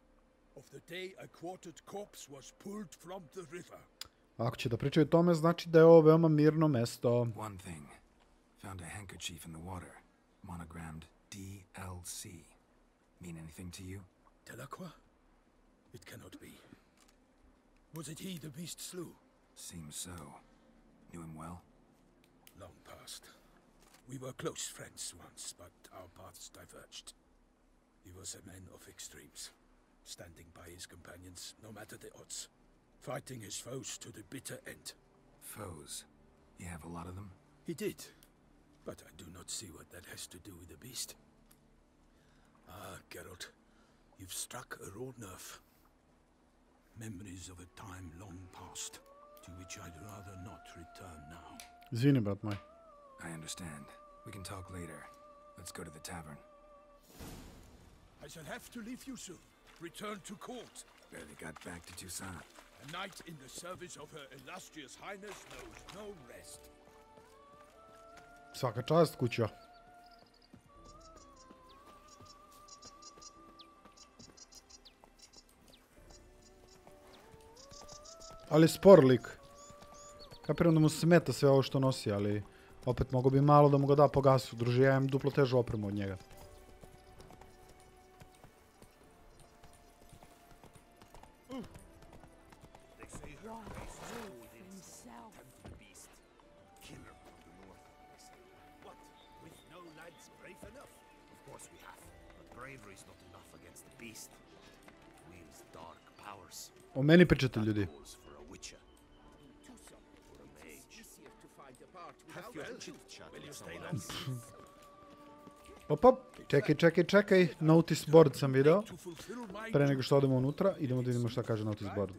Of the day a quartered corpse was pulled from the river. Ako će da pričaju o tome, znači da je ovo veoma mirno mesto. One thing. Found a handkerchief in the water. Monogrammed DLC. Mean anything to you? Delacroix? It cannot be. Was it he the beast slew? Seems so. Knew him well? Long past. We were close friends once, but our paths diverged. He was a man of extremes, standing by his companions no matter the odds, fighting his foes to the bitter end. Foes? You have a lot of them? He did, but I do not see what that has to do with the beast. Ah, Geralt, you've struck a raw nerve. Memories of a time long past, to which I'd rather not return now. Izvini, brat moj. I understand. We can talk later. Let's go to the tavern. I shall have to leave you soon. Return to court. Barely got back to Tucson. A knight in the service of Her Illustrious Highness knows no rest. Svaka čast, kuća. Ali spor lik. Kapiram da mu smeta sve ovo što nosi, ali opet mogo bi malo da mu ga da po gasu. Druži, ja imam duplo težu opremu od njega. O meni pričate, ljudi. Opa, čekaj. Notice board sam video. Pre nego što odemo unutra, idemo da vidimo šta kaže notice board.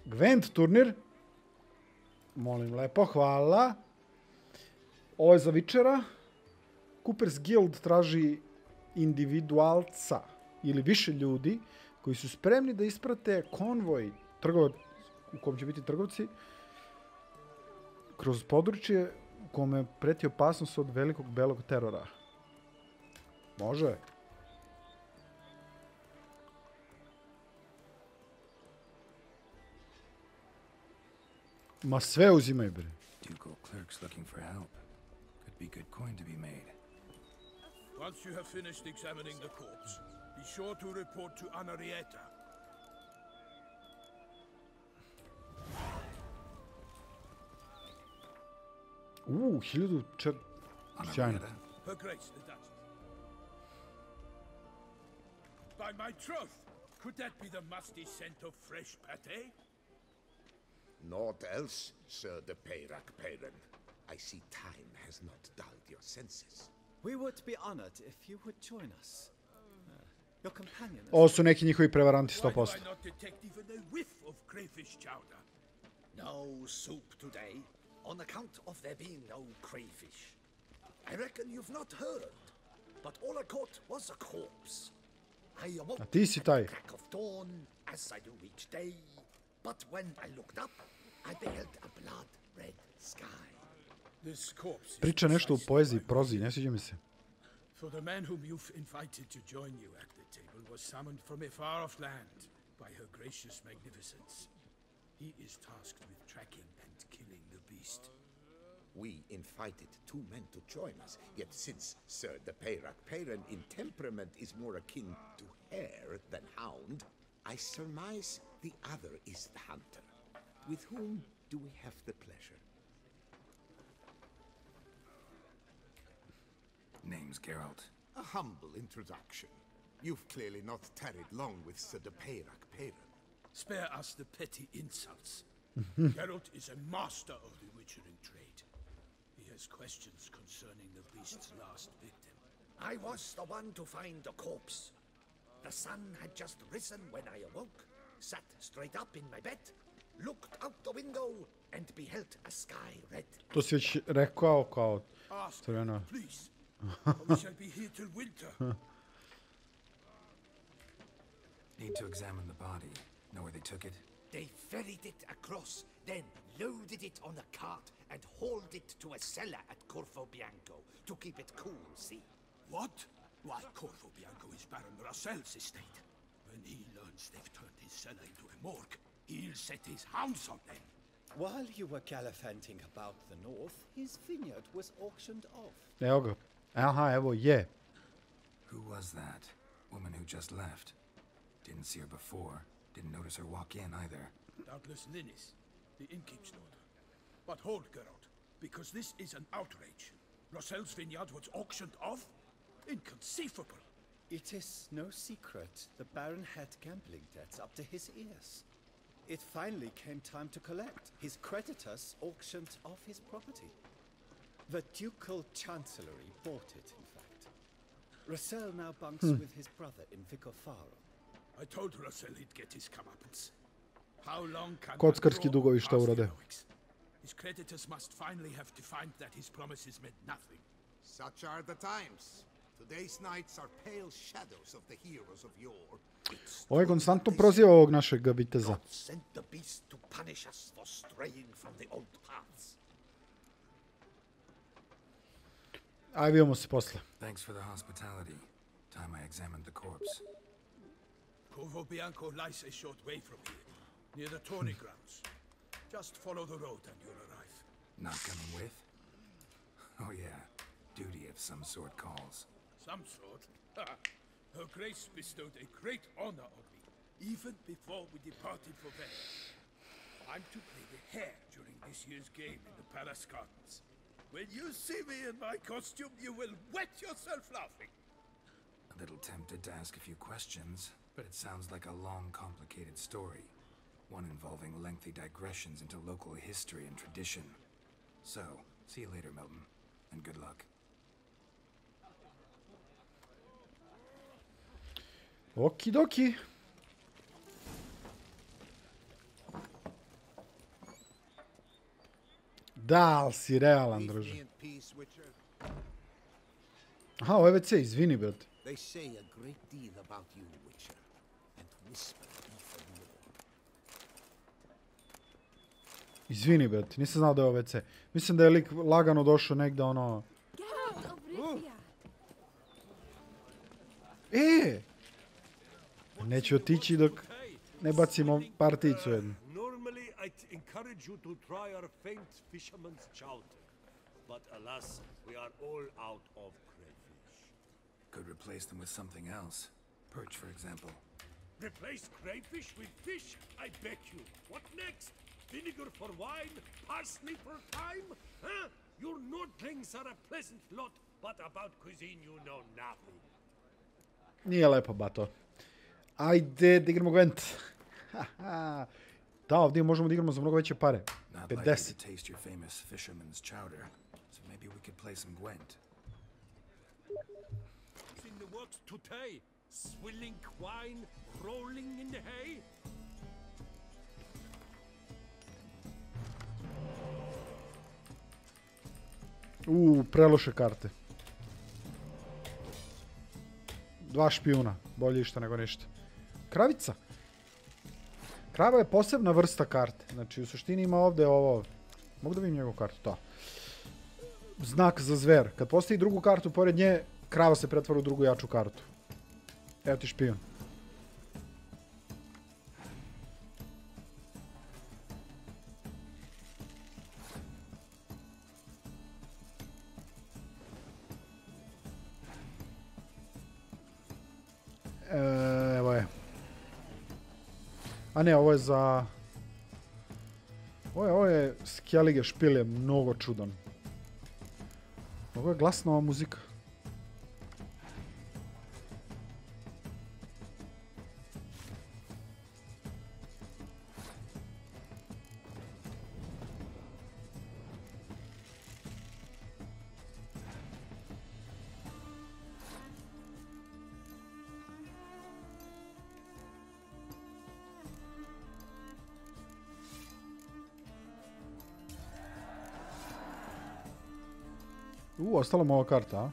Gwent turnir. Molim lepo, hvala. Ovo je za Witchera. Cooper's Guild traži individualca ili više ljudi koji su spremni da isprate konvoj u kom će biti trgovci kroz područje u kome preti opasnost od velikog belog terora. Može. Ma sve uzimaj, bre. Ducal clerks looking for help. Could be good coin to be made. Once you have finished examining the corpse, be sure to report to Andrzej-a. Sjajno. Her Grace the Duchess. By my troth, could that be the musty scent of fresh pate? Naught else, Sir the remek-delo. I see time has not dulled your senses. We would be honored if you would join us. Your companion. Ovo su neki njihovi prevaranti Why do 100%. I not detect even a whiff of crayfish chowder? No soup today, on account of there being no crayfish. I reckon you've not heard, but all I caught was a corpse. I awoke A ti si taj. at the crack of dawn, as I do each day, but when I looked up, I beheld a blood-red sky. This corpse is Priča nešto u precisely poeziji, my proziji, ne sviđa mi se. For the man whom you've invited to join you at the table was summoned from a far-off land by her gracious magnificence. He is tasked with tracking and killing the beast. We invited two men to join us, yet since Sir the remek-delo in temperament is more akin to hare than hound, I surmise the other is the hunter. With whom do we have the pleasure? Name's Geralt. A humble introduction. You've clearly not tarried long with Sir the remek-delo. Spare us the petty insults. Geralt is a master of the witchering trade. He has questions concerning the beast's last victim. I was the one to find the corpse. The sun had just risen when I awoke, sat straight up in my bed, looked out the window, and beheld a sky red. To si već rekao kao Ask crveno. him, please. Or we shall be here till winter. Need to examine the body. Know where they took it? They ferried it across, then loaded it on a cart and hauled it to a cellar at Corvo Bianco to keep it cool, see? What? Why, Corvo Bianco is Baron Russell's estate. When he learns they've turned his cellar into a morgue, he'll set his hounds on them. While you were gallivanting about the north, his vineyard was auctioned off. Evo ga. Aha, evo je. Who was that? Woman who just left. Didn't see her before. Didn't notice her walk in either. Doubtless Linnis, the innkeep's daughter. But hold, Geralt, because this is an outrage. Russell's vineyard was auctioned off? Inconceivable. It is no secret the Baron had gambling debts up to his ears. It finally came time to collect. His creditors auctioned off his property. The ducal chancellery bought it, in fact. Russell now bunks with his brother in Vicofaro. I told Russell he'd get his comeuppance. How long can Kockarski dugovi šta urade. His creditors must finally have to find that his promises meant nothing. Such are the times. Today's knights are pale shadows of the heroes of yore. Ovaj konstantno proziva ovog našeg viteza. God sent the beast to punish us for straying from the old paths. Aj, vidimo se posle. Thanks for the hospitality. Time I examined the corpse. Corvo Bianco lies a short way from here, near the tourney grounds. Just follow the road and you'll arrive. Not coming with? Oh yeah, duty of some sort calls. Some sort? Her Grace bestowed a great honor on me, even before we departed for Venice. I'm to play the hare during this year's game in the palace gardens. When you see me in my costume, you will wet yourself laughing. A little tempted to ask a few questions, but it sounds like a long, complicated story. One involving lengthy digressions into local history and tradition. So, see you later, Milton, and good luck. Okidoki. Da, ali si realan, druže. Aha, ovo je WC, izvini, brate. They say a great deal about you, Witcher, and whisper even more. Izvini, bet, nisam znao da je ovo WC. Mislim da je lik lagano došao negdje ono... Neću otići dok ne bacimo particu jednu. Normally I'd encourage you to try our faint fisherman's chowder. But alas, we are all out of crayfish. Could replace them with something else. Perch, for example. Replace crayfish with fish? I beg you. What next? Vinegar for wine? Parsley for thyme? Huh? Your nordlings are a pleasant lot, but about cuisine you know nothing. Nije lepo, bato. Ajde, da igramo Gwent. Da, ovdje možemo da igramo za mnogo veće pare. 50. In the works today, swilling wine, rolling in hay. Preloše karte. 2 špijuna. Bolje išta nego ništa. Kravica. Krava je posebna vrsta karte. Znači, u suštini ima ovdje ovo... Mogu da vidim njegovu kartu? Da. Znak za zver. Kad postavi drugu kartu pored nje, krava se pretvara u drugu jaču kartu. Evo ti špijun. Evo je. A ne, ovo je za... Ovo je Skellige špil je mnogo čudan. Ovo je glasna ova muzika. Ostala mu ova karta, a?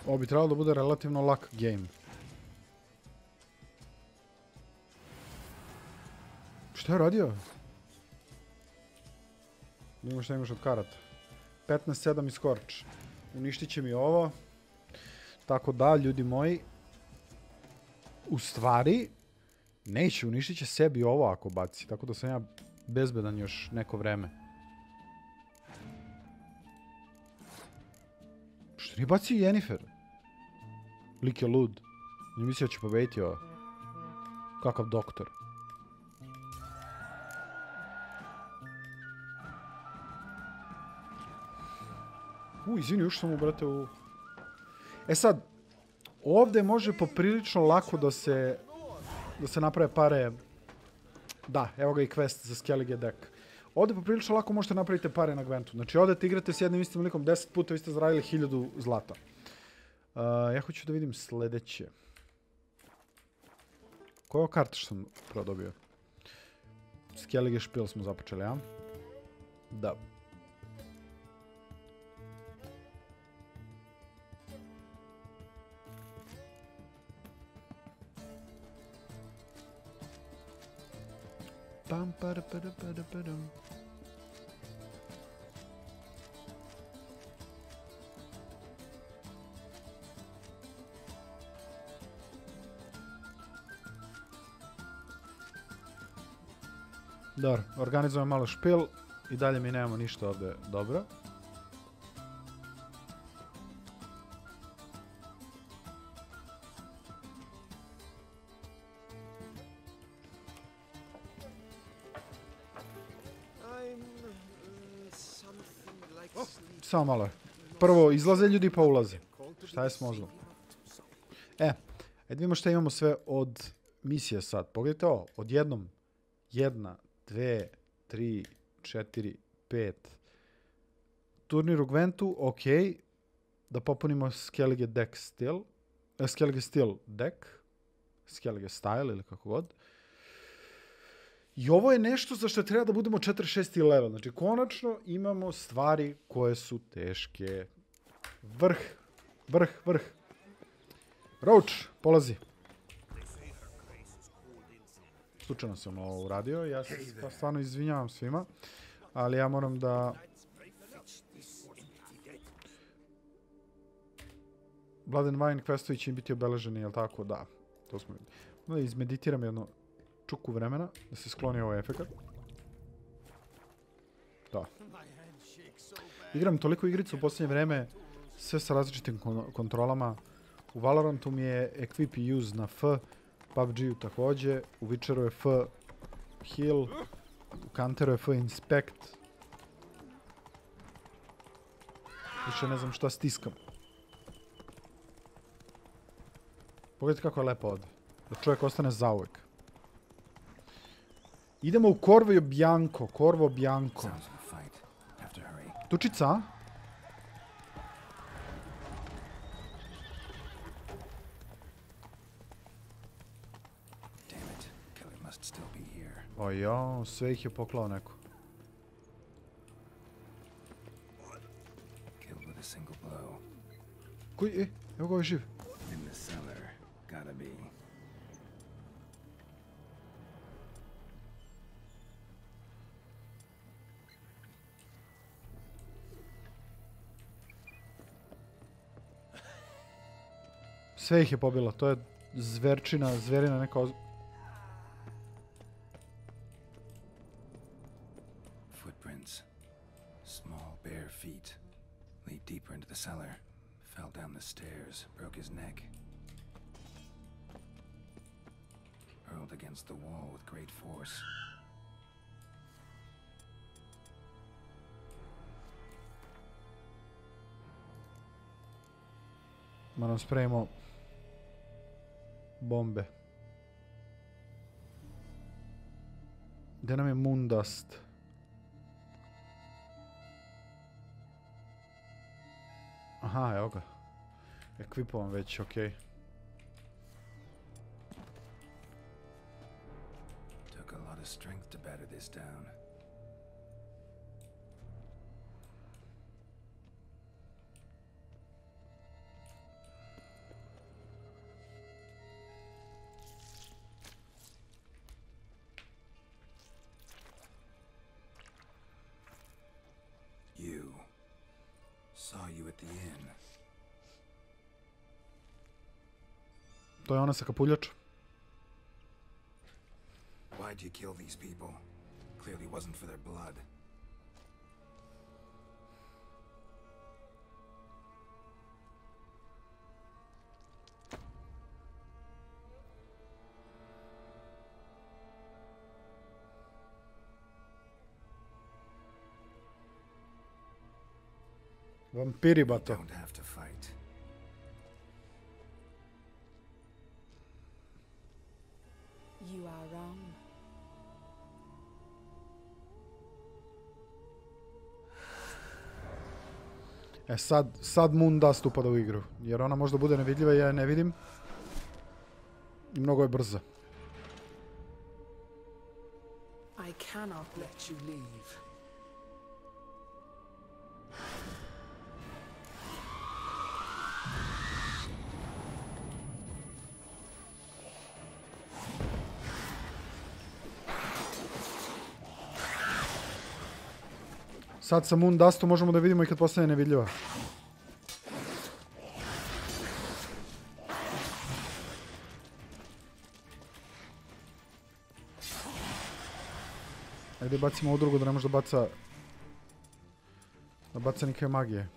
Ovo bi trebalo da bude relativno lak game. Šta je radio? Vidimo šta imaš od karata. 15-7 iskorč. Uništit će mi ovo. Tako da, ljudi moji. U stvari, neće, uništit će sebi ovo ako baci. Tako da sam ja bezbedan još neko vreme. Što nije bacio Jennifer? Lik je lud. Ne mislio da će pobediti ovo. Kakav doktor. Izvini, još sam mu, brate, u... E sad, ovdje može poprilično lako da se naprave pare... Da, evo ga i quest za Skellige deck. Ovdje poprilično lako možete napraviti pare na Gwentu. Znači, ovdje igrate s jednim istim likom 10 puta, vi ste zaradili 1000 zlata. Ja hoću da vidim sljedeće. Koja je karta što sam prvo dobio? Skellige špil smo započeli, ja? Da. Pam, para, para, para, para. Dobro, organizujem malo špil i dalje mi nemamo ništa ovdje dobro. Samo malo. Prvo izlaze ljudi pa ulaze. Šta je s mozgom? Ajde vidimo šta imamo sve od misije sad. Pogledajte ovo. Odjednom. 1, 2, 3, 4, 5. Turnir u Gwentu. Ok. Da popunimo Skellige deck still. Skellige still deck. Skellige style ili kako god. I ovo je nešto za što treba da budemo 4-6 level. Znači, konačno imamo stvari koje su teške. Vrh. Roach, polazi. Slučajno sam ovo uradio. Ja se stvarno izvinjavam svima. Ali ja moram da... Blood and Wine questovi će im biti obeleženi, jel tako? Da. To smo vidjeli. Da izmeditiram jedno čuku vremena, da se skloni ovaj efekt. Da. Igram toliko igricu u posljednje vreme, sve sa različitim kontrolama. U Valorantu mi je equip i use na F, PUBG-u također, u Witcheru je F heal, u Counteru je F inspect. Više ne znam šta stiskam. Pogledajte kako je lepo ovdje. Da čovjek ostane zauvek. Idemo u Corvo Bianco. Corvo Bianco. Tučica? Ojo, sve ih je poklao neko. Koji, evo ga ovaj živ. Sve ih je pobilo, to je zverina neka Footprints. Small bare feet. Lead deeper into the cellar. Fell down the stairs, broke his neck. Hurled against the wall with great force. Moram spremimo bombe. Gdje nam je Moondust? Aha, evo ga. Ekvipovan već, okej. Took a lot of strength to batter this down. Saw you at the inn. To je ona sa kapuljačom. Why'd you kill these people? Clearly wasn't for their blood. Vampiri, bato. Don't have to fight. You are wrong. Sad Moondust upada u igru. Jer ona možda bude nevidljiva, ja je ne vidim. I mnogo je brza. I cannot let you leave. Sad sa Moondustom možemo da vidimo i kad postane nevidljiva. Ajde bacimo ovu drugu da ne može da baca nikakve magije.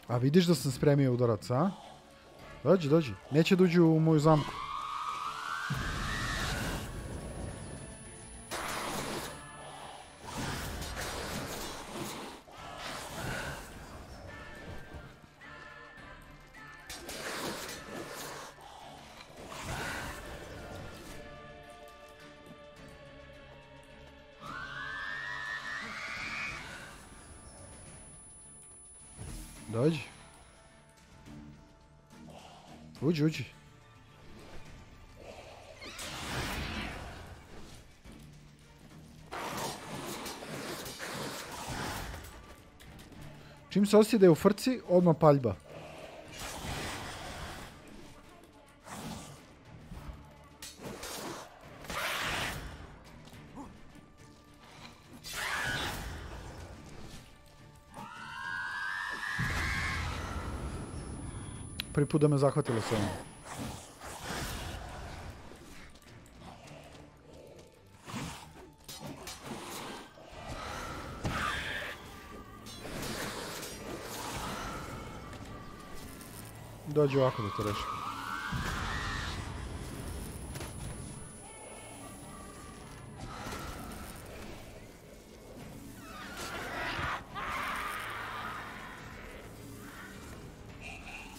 A vidiš da sam spremio udarac, a? Dođi, dođi. Neće da uđu u moju zamku. Dođi. Uđi, uđi. Čim se osjeti da je u frci, odmah paljba. Prvi put da me zahvatilo s ovim. Dođi ovako da to rešim.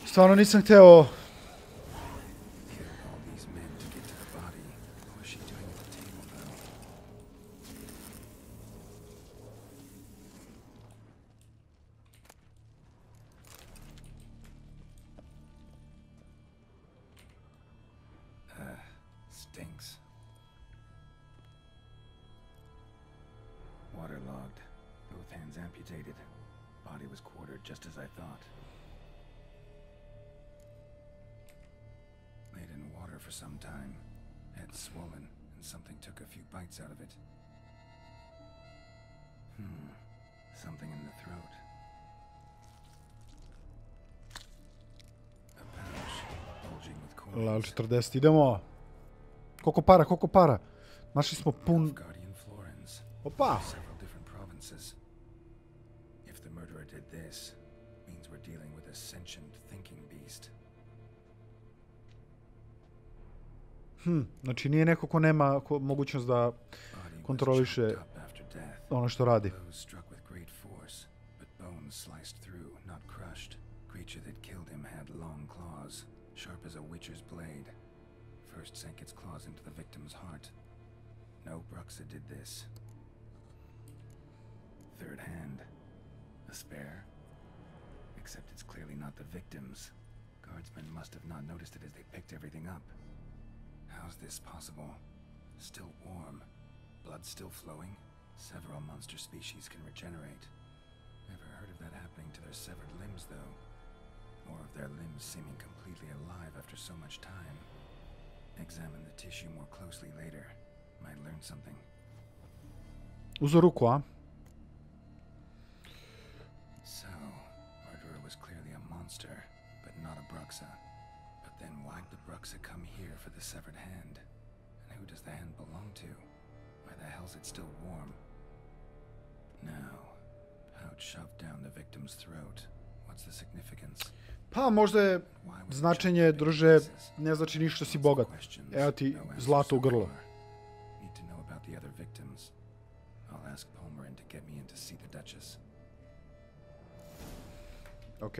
Stvarno nisam hteo... Stinks. Waterlogged. Both hands amputated. Body was quartered just as I thought. Laid in water for some time. Head swollen, and something took a few bites out of it. Something in the throat. A pouch, bulging with coins. Lal 40, idemo. Koliko para, koliko para? Našli smo pun... Opa! Several different provinces. If the murderer did this, means we're dealing with a sentient thinking beast. Znači nije neko ko nema mogućnost da kontroliše ono što radi. Struck with great force, but bones sliced through, not crushed. Creature that killed him had long claws, sharp as a witcher's blade. First sank its claws into the victim's heart. No Bruxa did this. Third hand. A spare. Except it's clearly not the victim's. Guardsmen must have not noticed it as they picked everything up. How's this possible? Still warm. Blood still flowing. Several monster species can regenerate. Never heard of that happening to their severed limbs, though. Or of their limbs seeming completely alive after so much time. Examine the tissue more closely later. Might learn something. Uzo ruku, a? So, murderer was clearly a monster, but not a Bruxa. But then why'd the Bruxa come here for the severed hand? And who does the hand belong to? Why the hell's it still warm? Now, pouch shoved down the victim's throat. What's the significance? Pa možda je značenje, druže, ne znači ništa što si bogat. Evo ti zlato u grlo. Need to know about the other victims. I'll ask Palmerin to get me in to see the Duchess. Ok.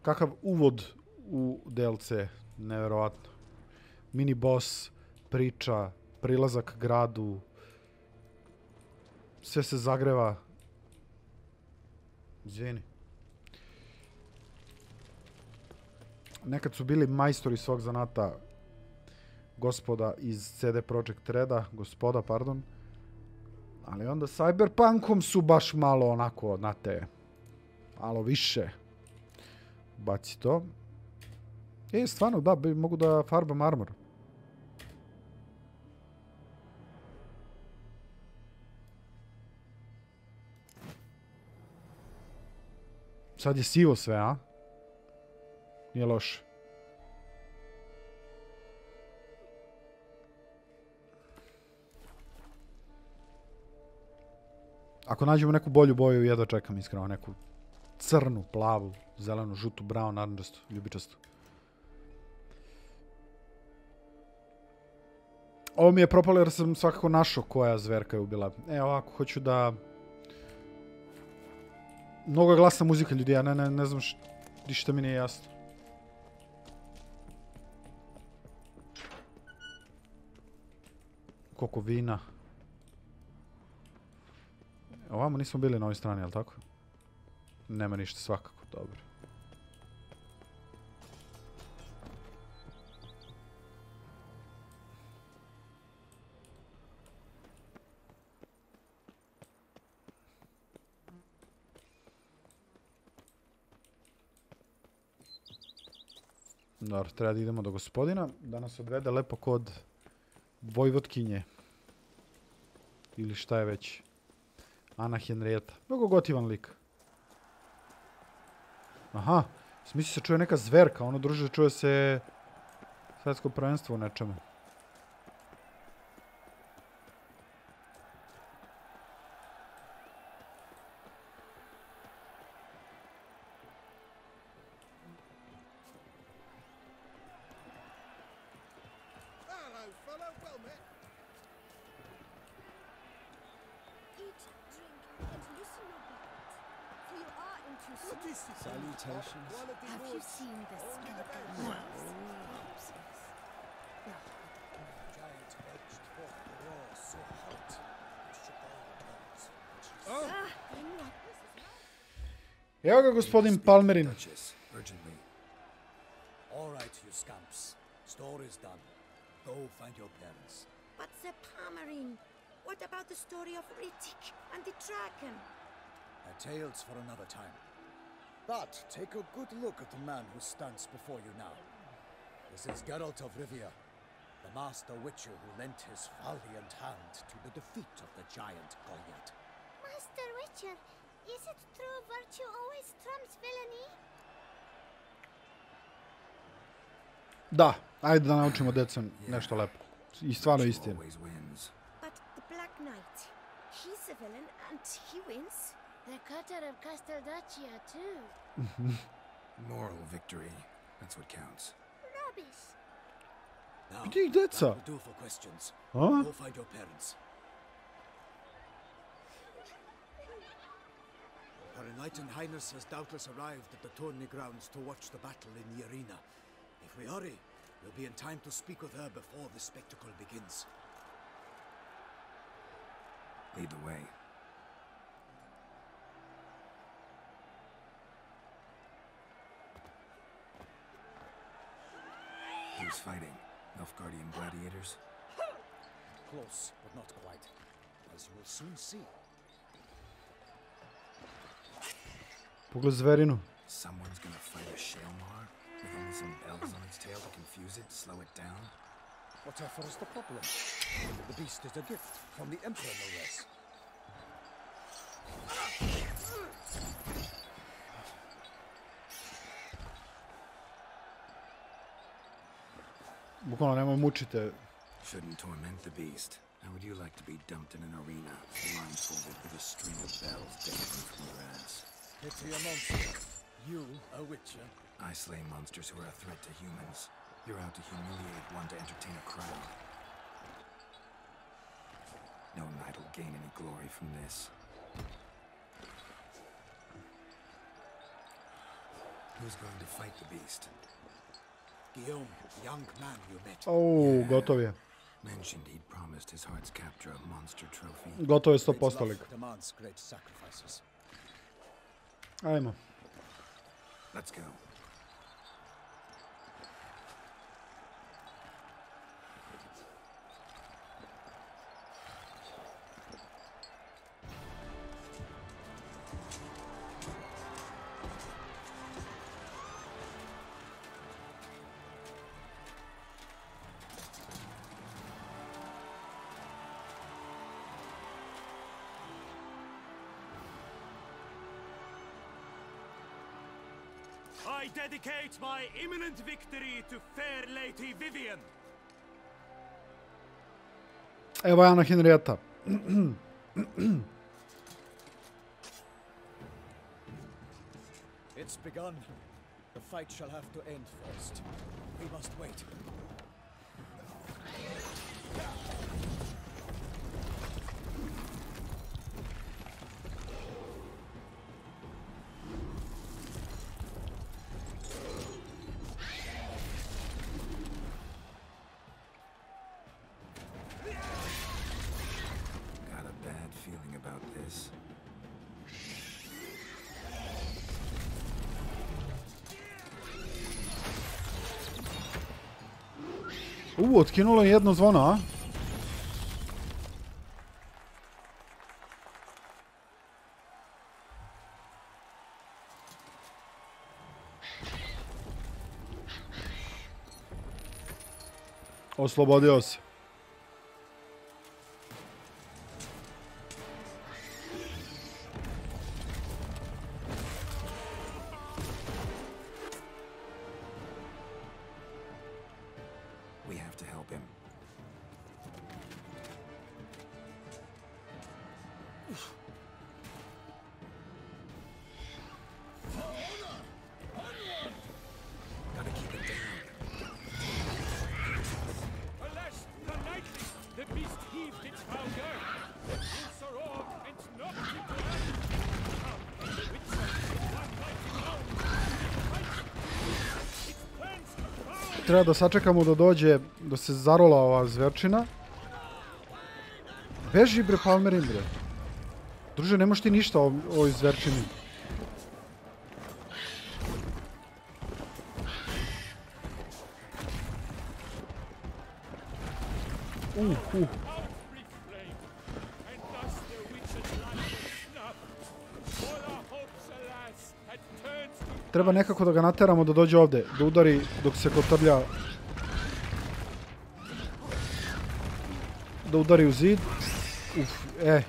Kakav uvod u DLC, neverovatno. Mini boss, priča, prilazak gradu, sve se zagreva. Izvini. Nekad su bili majstori svog zanata gospoda iz CD Projekt Reda, ali onda Cyberpunkom su baš malo onako, znate, malo više. Baci to. Stvarno, da, mogu da farbam armor. Sad je sivo sve, a? Nije loše. Ako nađemo neku bolju boju, jedva čekam iskreno, neku crnu, plavu, zelenu, žutu, brown, narančastu, ljubičastu. Ovo mi je propalo jer sam svakako našao koja zverka je ubila. Ovako, hoću da... Mnogo je glasna muzika, ljudi, ja ne znam ništa mi nije jasno. Koliko vina. Ovamo nismo bili na ovoj strani, jel tako? Nema ništa, svakako, dobro. Dobro, treba da idemo do gospodina, da nas odvede lepo kod vojvotkinje. Ili šta je već. Ana Henrieta. Mnogo gotivan lik. Aha, smisli se čuje neka zverka, ono druže čuje se svetsko prvenstvo u nečemu. Have you seen the skeleton corpses? Giant edged forth the raw, so hot. Evo ga gospodin Palmerin. All right, you scamps. Story's done. Go find your parents. But the Palmerin, what about the story of Ritik and the dragon? Tales for another time. But take a good look at the man who stands before you now. This is Geralt of Rivia, the master witcher who lent his valiant hand to the defeat of the giant Goliath. Master Witcher, is it true virtue always trumps villainy? Da, ajde da naučimo decom nešto lepo. I stvarno istina. But the Black Knight, he's a villain and he wins. The cutter of Casteldacia too. Moral victory. That's what counts. Rubbish. Now, Gdje ih deca? that will do for questions. A? Go find your parents. Her Enlightened Highness has doubtless arrived at the tourney grounds to watch the battle in the arena. If we hurry, we'll be in time to speak with her before the spectacle begins. Lead the way. Who's fighting? Nilfgaardian gladiators? Close, but not quite. As you will soon see. Pogled zverinu. Someone's gonna fight a Shalmar with only some bells on its tail to confuse it, slow it down? Whatever is the problem? The beast is a gift from the Emperor, no less. Bukvalno nemoj mučite. Shouldn't torment the beast. How would you like to be dumped in an arena, blindfolded with a string of bells dangling from your ass? Pity a monster. You, a witcher? I slay monsters who are a threat to humans. You're out to humiliate one to entertain a crowd. No knight will gain any glory from this. Who's going to fight the beast? Guillaume, young man you met. Oh, gotov je. Mentioned he'd promised his heart's capture a monster trophy. Gotov je 100% lik. Demands great sacrifices. Ajmo. Let's go. I dedicate my imminent victory to fair Lady Vivian. Evo je Ana Henrieta. It's begun. The fight shall have to end first. We must wait. Got a bad feeling about this. Otkinulo je jedno zvono, a? Oslobodio se. We have to help him. Gotta keep it down. Alas, the nightly, the beast heaved its foul girth. The wolves are all, and knocked it to earth. Now, the witcher, one mighty round, its plans are found. Treba da sačekamo da dođe, da se zarola ova zverčina. Beži bre, Palmerin bre. Druže, ne možeš ti ništa o ovoj zverčini. Treba nekako da ga nateramo da dođe ovde, da udari dok se kotrlja. Da udari u zid.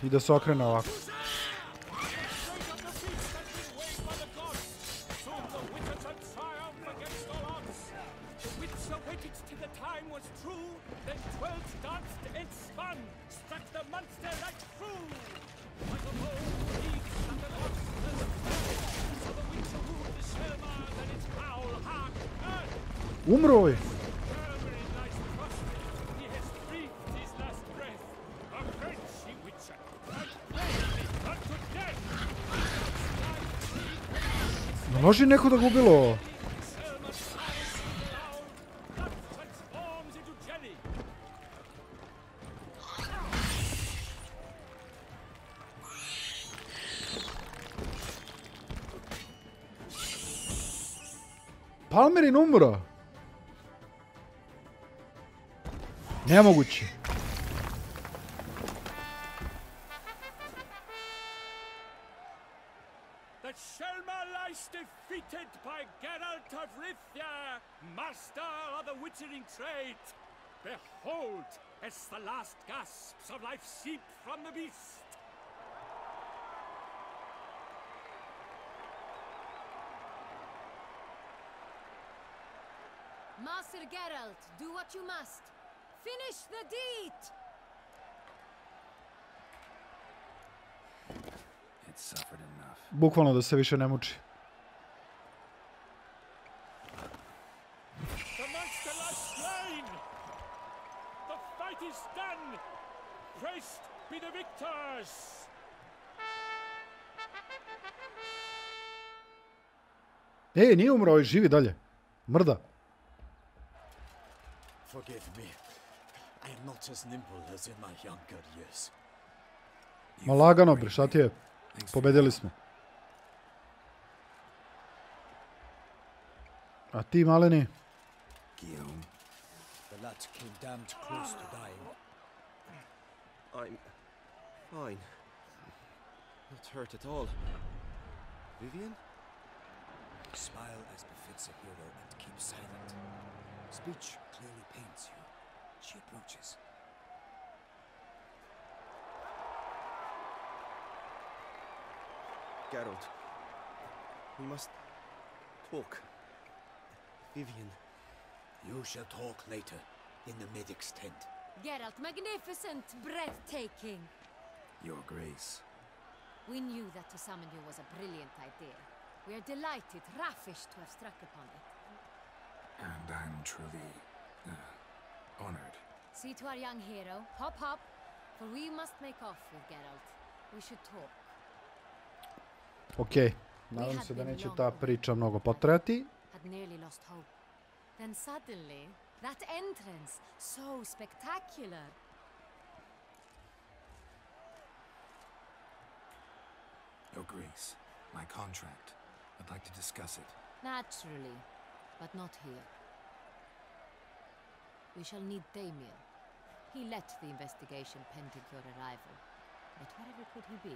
I da se okrene ovako. Umro je. Može neko da ga ubilo? Palmerin umro. Nemoguće. The Selma lies defeated by Geralt of Rivia, master of the witchering trade. Behold, as the last gasps of life seep from the beast. Master Geralt, do what you must. Finish the deed! It's suffered enough. Bukvalno da se više ne muči. The monster lies slain! The fight is done! Praised be the victors! Nije umro, živi dalje. Mrda. Forgive me. I am not as nimble as in my younger years. Ma lagano bre, šta ti je? Pobedili smo. A ti, maleni? Guillaume. The lad came damned close to dying. I'm fine. Not hurt at all. Vivian? Smile as befits a hero and keep silent. Speech clearly pains you. She approaches. Geralt, we must talk. Vivian. You shall talk later, in the medic's tent. Geralt, magnificent, breathtaking. Your Grace. We knew that to summon you was a brilliant idea. We are delighted, ravished to have struck upon it. And I'm truly honored. See to our young hero. Hop, hop. For we must make off with Geralt. We should talk. Ok, nadam se da neće ta priča mnogo potrajati. Had nearly lost hope. Then suddenly, that entrance, so spectacular. Your Grace, my contract. I'd like to discuss it. Naturally, but not here. We shall need Damien. He let the investigation pending your arrival. But wherever could he be?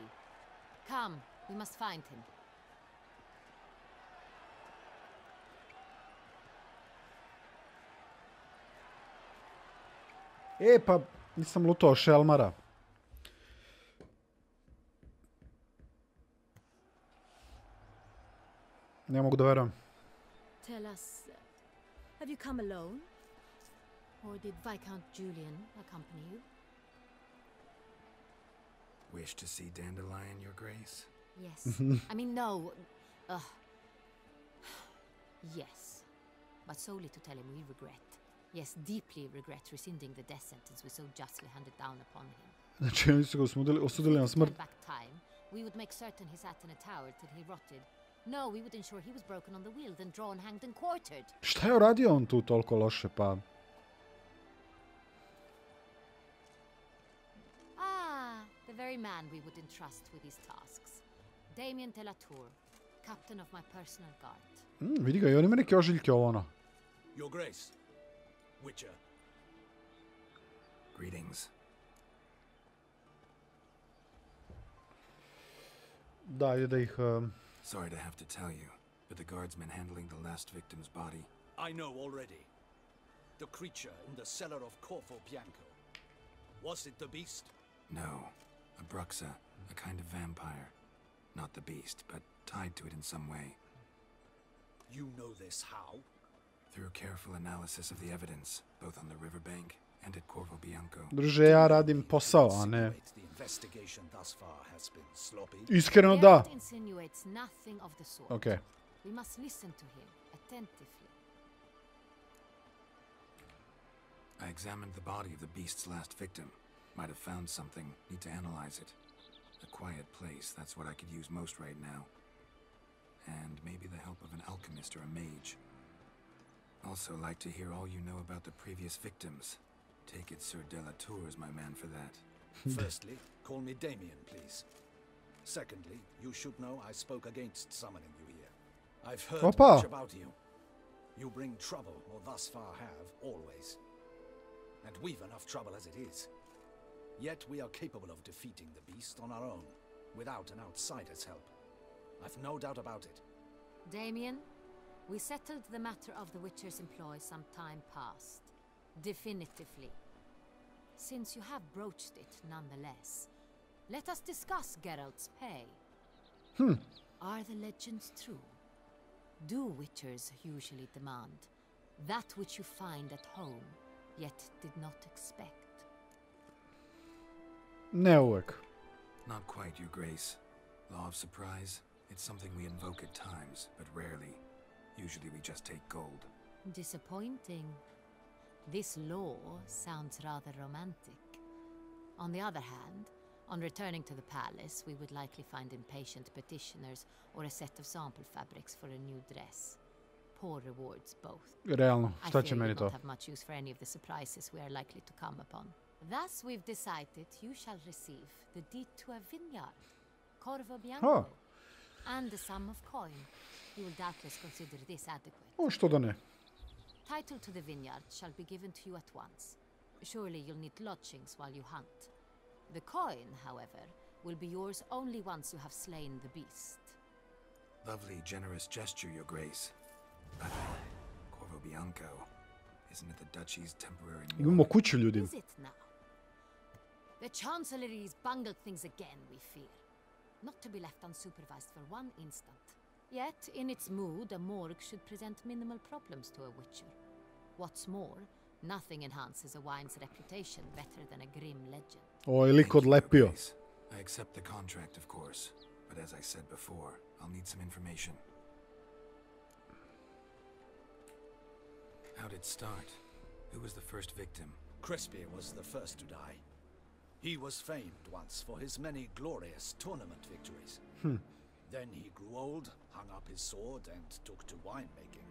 Come, we must find him. Pa nisam lutao šelmara. Ne mogu da verujem. Tell us, have you come alone? Or did Viscount Julian accompany you? Wish to see Dandelion, Your Grace? Yes. I mean, no. Yes. But solely to tell him we regret. Yes, deeply regret rescinding the death sentence we so justly handed down upon him. Znači, oni su ga osudili na smrt. Back time, we would make certain he sat in a tower till he rotted. No, we would ensure he was broken on the wheel, then drawn, hanged and quartered. Šta je uradio on tu toliko loše, pa? The very man we would entrust with these tasks. Damien de la Tour, captain of my personal guard. Vidi ga, i on ima neke ožiljke ovo ono. Your Grace, Witcher. Greetings. Da, ide da ih... Sorry to have to tell you, but the guardsman handling the last victim's body. I know already. The creature in the cellar of Corvo Bianco. Was it the beast? No. A bruxa, a kind of vampire. Not the beast, but tied to it in some way. You know this how? Through careful analysis of the evidence, both on the riverbank and at Corvo Bianco. Druže, ja radim posao, a ne... Iskreno da. Ok. We must listen to him attentively. I examined the body of the beast's last victim. Might have found something. Need to analyze it. A quiet place, that's what I could use most right now. And maybe the help of an alchemist or a mage. Also like to hear all you know about the previous victims. Take it Sir de la Tour is my man for that. Firstly, call me Damien, please. Secondly, you should know I spoke against summoning you here. I've heard much about you. You bring trouble, or thus far have, always. And we've enough trouble as it is. Yet we are capable of defeating the beast on our own, without an outsider's help. I've no doubt about it. Damien, we settled the matter of the Witcher's employ some time past. Definitively. Since you have broached it nonetheless, let us discuss Geralt's pay. Are the legends true? Do Witchers usually demand that which you find at home, yet did not expect? Ne uvek. Not quite, Your Grace. Law of surprise, it's something we invoke at times, but rarely. Usually we just take gold. Disappointing. This law sounds rather romantic. On the other hand, on returning to the palace, we would likely find impatient petitioners or a set of sample fabrics for a new dress. Poor rewards both. Realno, šta će meni I fear you to? won't have much use for any of the surprises we are likely to come upon. Thus, we've decided you shall receive the deed to a vineyard, Corvo Bianco, and the sum of coin. You will doubtless consider this adequate. Što da ne? Title to the vineyard shall be given to you at once. Surely you'll need lodgings while you hunt. The coin, however, will be yours only once you have slain the beast. Lovely, generous gesture, Your Grace. But Corvo Bianco, isn't it the duchy's temporary... Imamo kuću, ljudi. Is it now? The Chancellery's bungled things again, we fear. Not to be left unsupervised for one instant. Yet, in its mood, a morgue should present minimal problems to a witcher. What's more, nothing enhances a wine's reputation better than a grim legend. Ovo je lik odlepio. I accept the contract, of course. But as I said before, I'll need some information. How did it start? Who was the first victim? Crespi was the first to die. He was famed once for his many glorious tournament victories. Then he grew old, hung up his sword, and took to winemaking.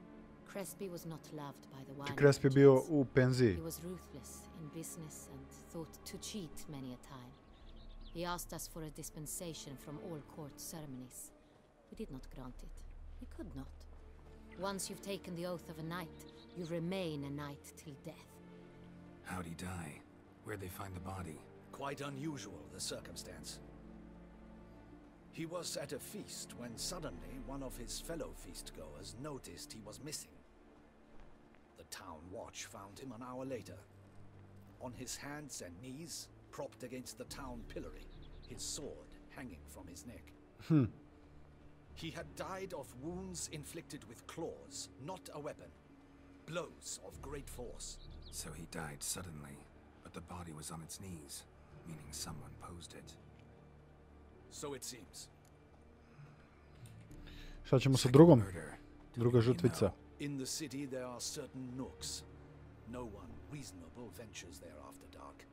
Crespi was not loved by the wine Crespi bio merchants. u penziji. He was ruthless in business and thought to cheat many a time. He asked us for a dispensation from all court ceremonies. We did not grant it. We could not. Once you've taken the oath of a knight, you remain a knight till death. How'd he die? Where'd they find the body? Quite unusual, the circumstance. He was at a feast when suddenly one of his fellow feastgoers noticed he was missing. The town watch found him an hour later. On his hands and knees, propped against the town pillory, his sword hanging from his neck. He had died of wounds inflicted with claws, not a weapon. Blows of great force. So he died suddenly, but the body was on its knees, meaning someone posed it. So it seems. Šta ćemo sa drugom? Druga žrtvica. In the city there are certain nooks. No one reasonable ventures there after dark.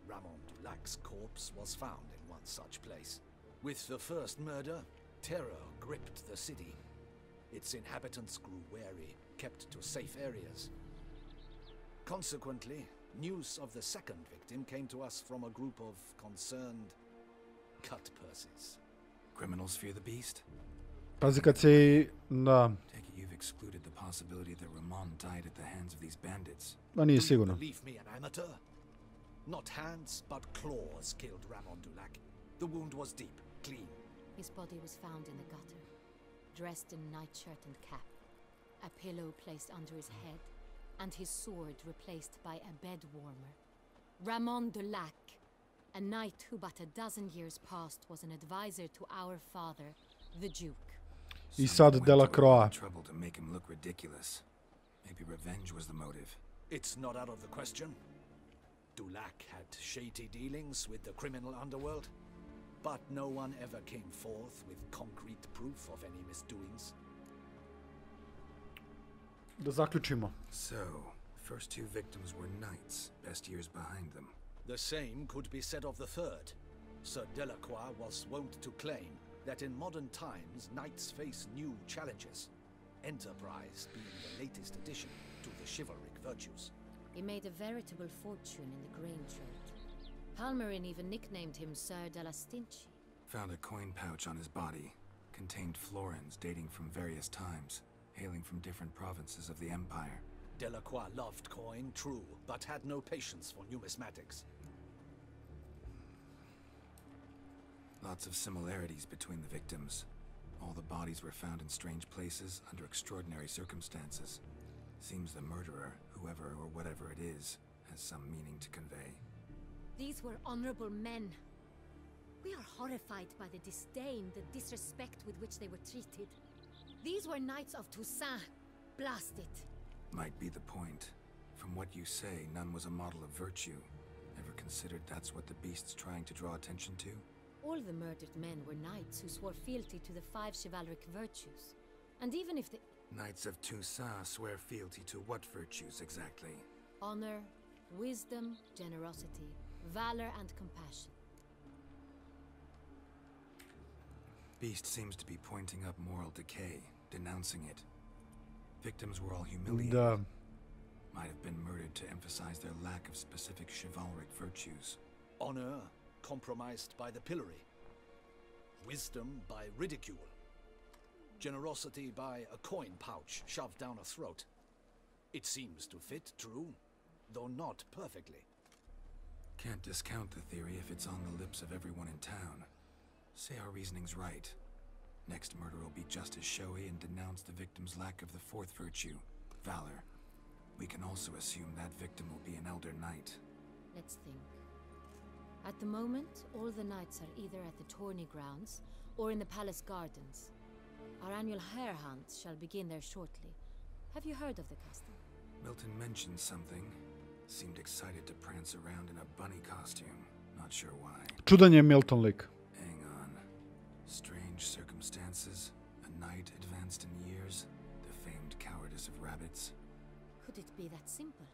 Ramon Dulac's corpse was found in one such place. With the first murder, terror gripped the city. Its inhabitants grew wary, kept to safe areas. Consequently, news of the second victim came to us from a group of concerned cut purses. Criminals fear the beast? Pazi kad se da. Take it you've excluded the possibility that Ramon died at the hands of these bandits. Ma nije sigurno. Believe me, an amateur? Not hands, but claws killed Ramon Dulac. The wound was deep, clean. His body was found in the gutter, dressed in nightshirt and cap, a pillow placed under his head, and his sword replaced by a bed warmer. Ramon Dulac, a knight who but a dozen years past was an advisor to our father, the Duke. I sad Delacroix. Trouble to make him look ridiculous. Maybe revenge was the motive. It's not out of the question. Dulac had shady dealings with the criminal underworld, but no one ever came forth with concrete proof of any misdoings. Da zaključimo. So, first two victims were knights, best years behind them. The same could be said of the third. Sir Delacroix was wont to claim that in modern times knights face new challenges, enterprise being the latest addition to the chivalric virtues. He made a veritable fortune in the grain trade. Palmerin even nicknamed him Sir della Stinci. Found a coin pouch on his body. Contained florins dating from various times, hailing from different provinces of the Empire. Delacroix loved coin, true, but had no patience for numismatics. Lots of similarities between the victims. All the bodies were found in strange places under extraordinary circumstances. Seems the murderer, whoever or whatever it is, has some meaning to convey. These were honorable men. We are horrified by the disdain, the disrespect with which they were treated. These were knights of Toussaint. Blast it. Might be the point. From what you say, none was a model of virtue. Ever considered that's what the beast's trying to draw attention to? All the murdered men were knights who swore fealty to the 5 chivalric virtues. And even if the... Knights of Toussaint swear fealty to what virtues exactly? Honor, wisdom, generosity, valor and compassion. Beast seems to be pointing up moral decay, denouncing it. Victims were all humiliated. Might have been murdered to emphasize their lack of specific chivalric virtues. Honor compromised by the pillory. Wisdom by ridicule. Generosity by a coin pouch shoved down a throat. It seems to fit, true, though not perfectly. Can't discount the theory if it's on the lips of everyone in town. Say our reasoning's right. Next murder will be just as showy and denounce the victim's lack of the fourth virtue, valor. We can also assume that victim will be an elder knight. Let's think. At the moment, all the knights are either at the tourney grounds or in the palace gardens. Our annual hare hunt shall begin there shortly. Have you heard of the custom? Milton mentioned something. Seemed excited to prance around in a bunny costume. Not sure why. Čudan je Milton lik. Hang on. Strange circumstances. A knight advanced in years. The famed cowardice of rabbits. Could could it be that simple?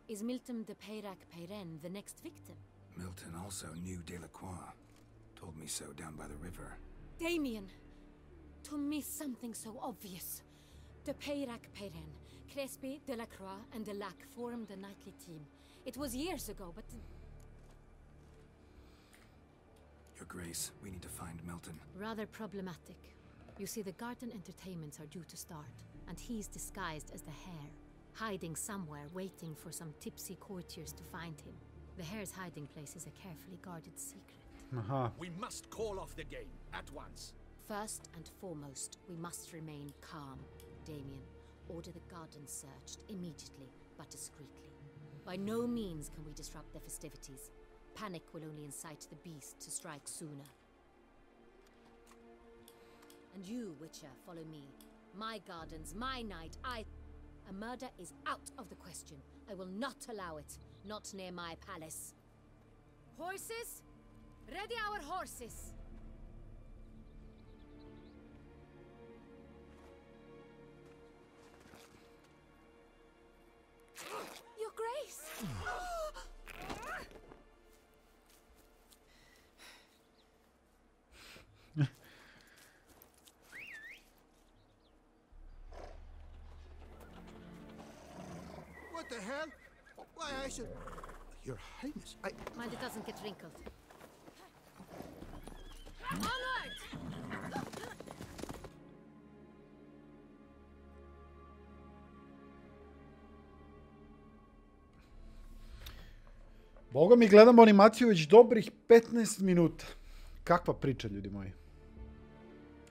Is Milton de Peyrac Peyren the next victim? Milton also knew Delacroix. Told me so down by the river. Damien! To miss something so obvious. De Peyrac Peyren, Crespi, Delacroix, and Delac formed a nightly team. It was years ago, but... Your Grace, we need to find Milton. Rather problematic. You see, the garden entertainments are due to start, and he's disguised as the hare, hiding somewhere, waiting for some tipsy courtiers to find him. The hare's hiding place is a carefully guarded secret. We must call off the game, at once. First and foremost, we must remain calm, Damien. Order the garden searched, immediately, but discreetly. By no means can we disrupt the festivities. Panic will only incite the beast to strike sooner. And you, Witcher, follow me. My gardens, my night, A murder is out of the question. I will not allow it. Not near my palace. Horses? Ready our horses! Your Grace! What the hell? Why, I should... Your Highness, Mind it doesn't get wrinkled. Onward! Boga mi, gledamo animaciju već dobrih 15 minuta. Kakva priča, ljudi moji.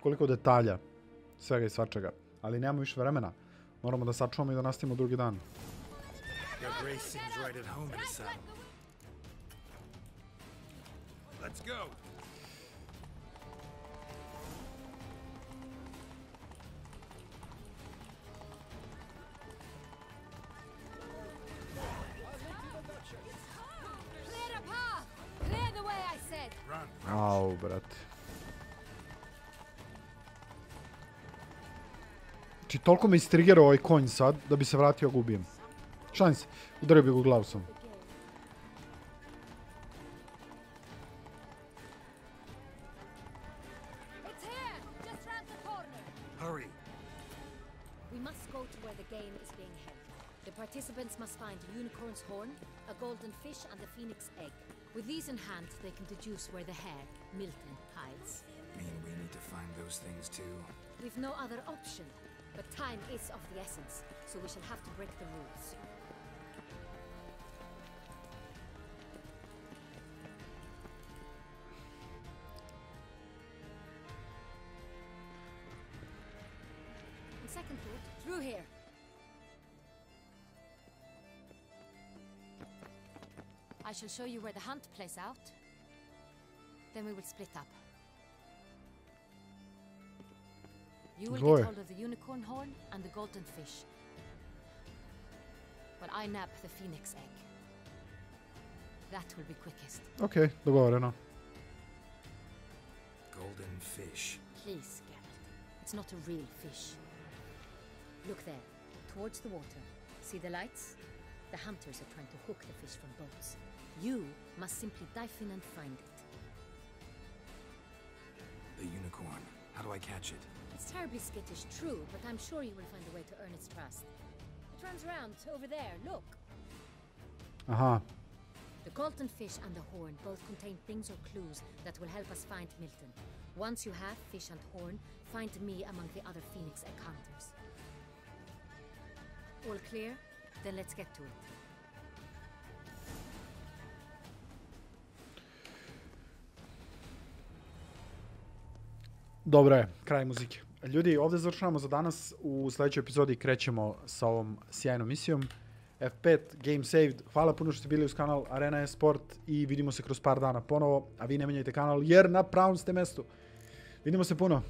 Koliko detalja. Svega i svačega. Ali nemamo više vremena. Moramo da sačuvamo i da nastavimo drugi dan. Your Grace seems right at home in the saddle. Let's go. Clear a path! Clear the way, I said! Au, brate. Znači, toliko me istrigerao ovaj konj sad, da bi se vratio ga ubijem. Šalim se, udario bi ga u glavu sam. Hurry. We must go to where the game is being held. The participants must find a unicorn's horn, a golden fish, and a phoenix egg. With these in hand, they can deduce where the hare, Milton, hides. Mean we need to find those things too? We've no other option, but time is of the essence, so we shall have to break the rules. On second thought, through here. I shall show you where the hunt plays out. Then we will split up. You will get hold of the unicorn horn and the golden fish. While I nab the phoenix egg. That will be quickest. Okay, dogovoreno. Golden fish. Please, Geralt. It's not a real fish. Look there, towards the water. See the lights? The hunters are trying to hook the fish from boats. You must simply dive in and find it. The unicorn. How do I catch it? It's terribly skittish, true, but I'm sure you will find a way to earn its trust. It runs around over there, look. Aha. The golden fish and the horn both contain things or clues that will help us find Milton. Once you have fish and horn, find me among the other phoenix egg hunters. All clear? Then let's get to it. Dobro je, kraj muzike. Ljudi, ovdje završavamo za danas. U sljedećoj epizodi krećemo sa ovom sjajnom misijom. F5, Game Saved. Hvala puno što ste bili uz kanal Arena Esport i vidimo se kroz par dana ponovo. A vi ne menjajte kanal jer na pravom ste mjestu. Vidimo se puno.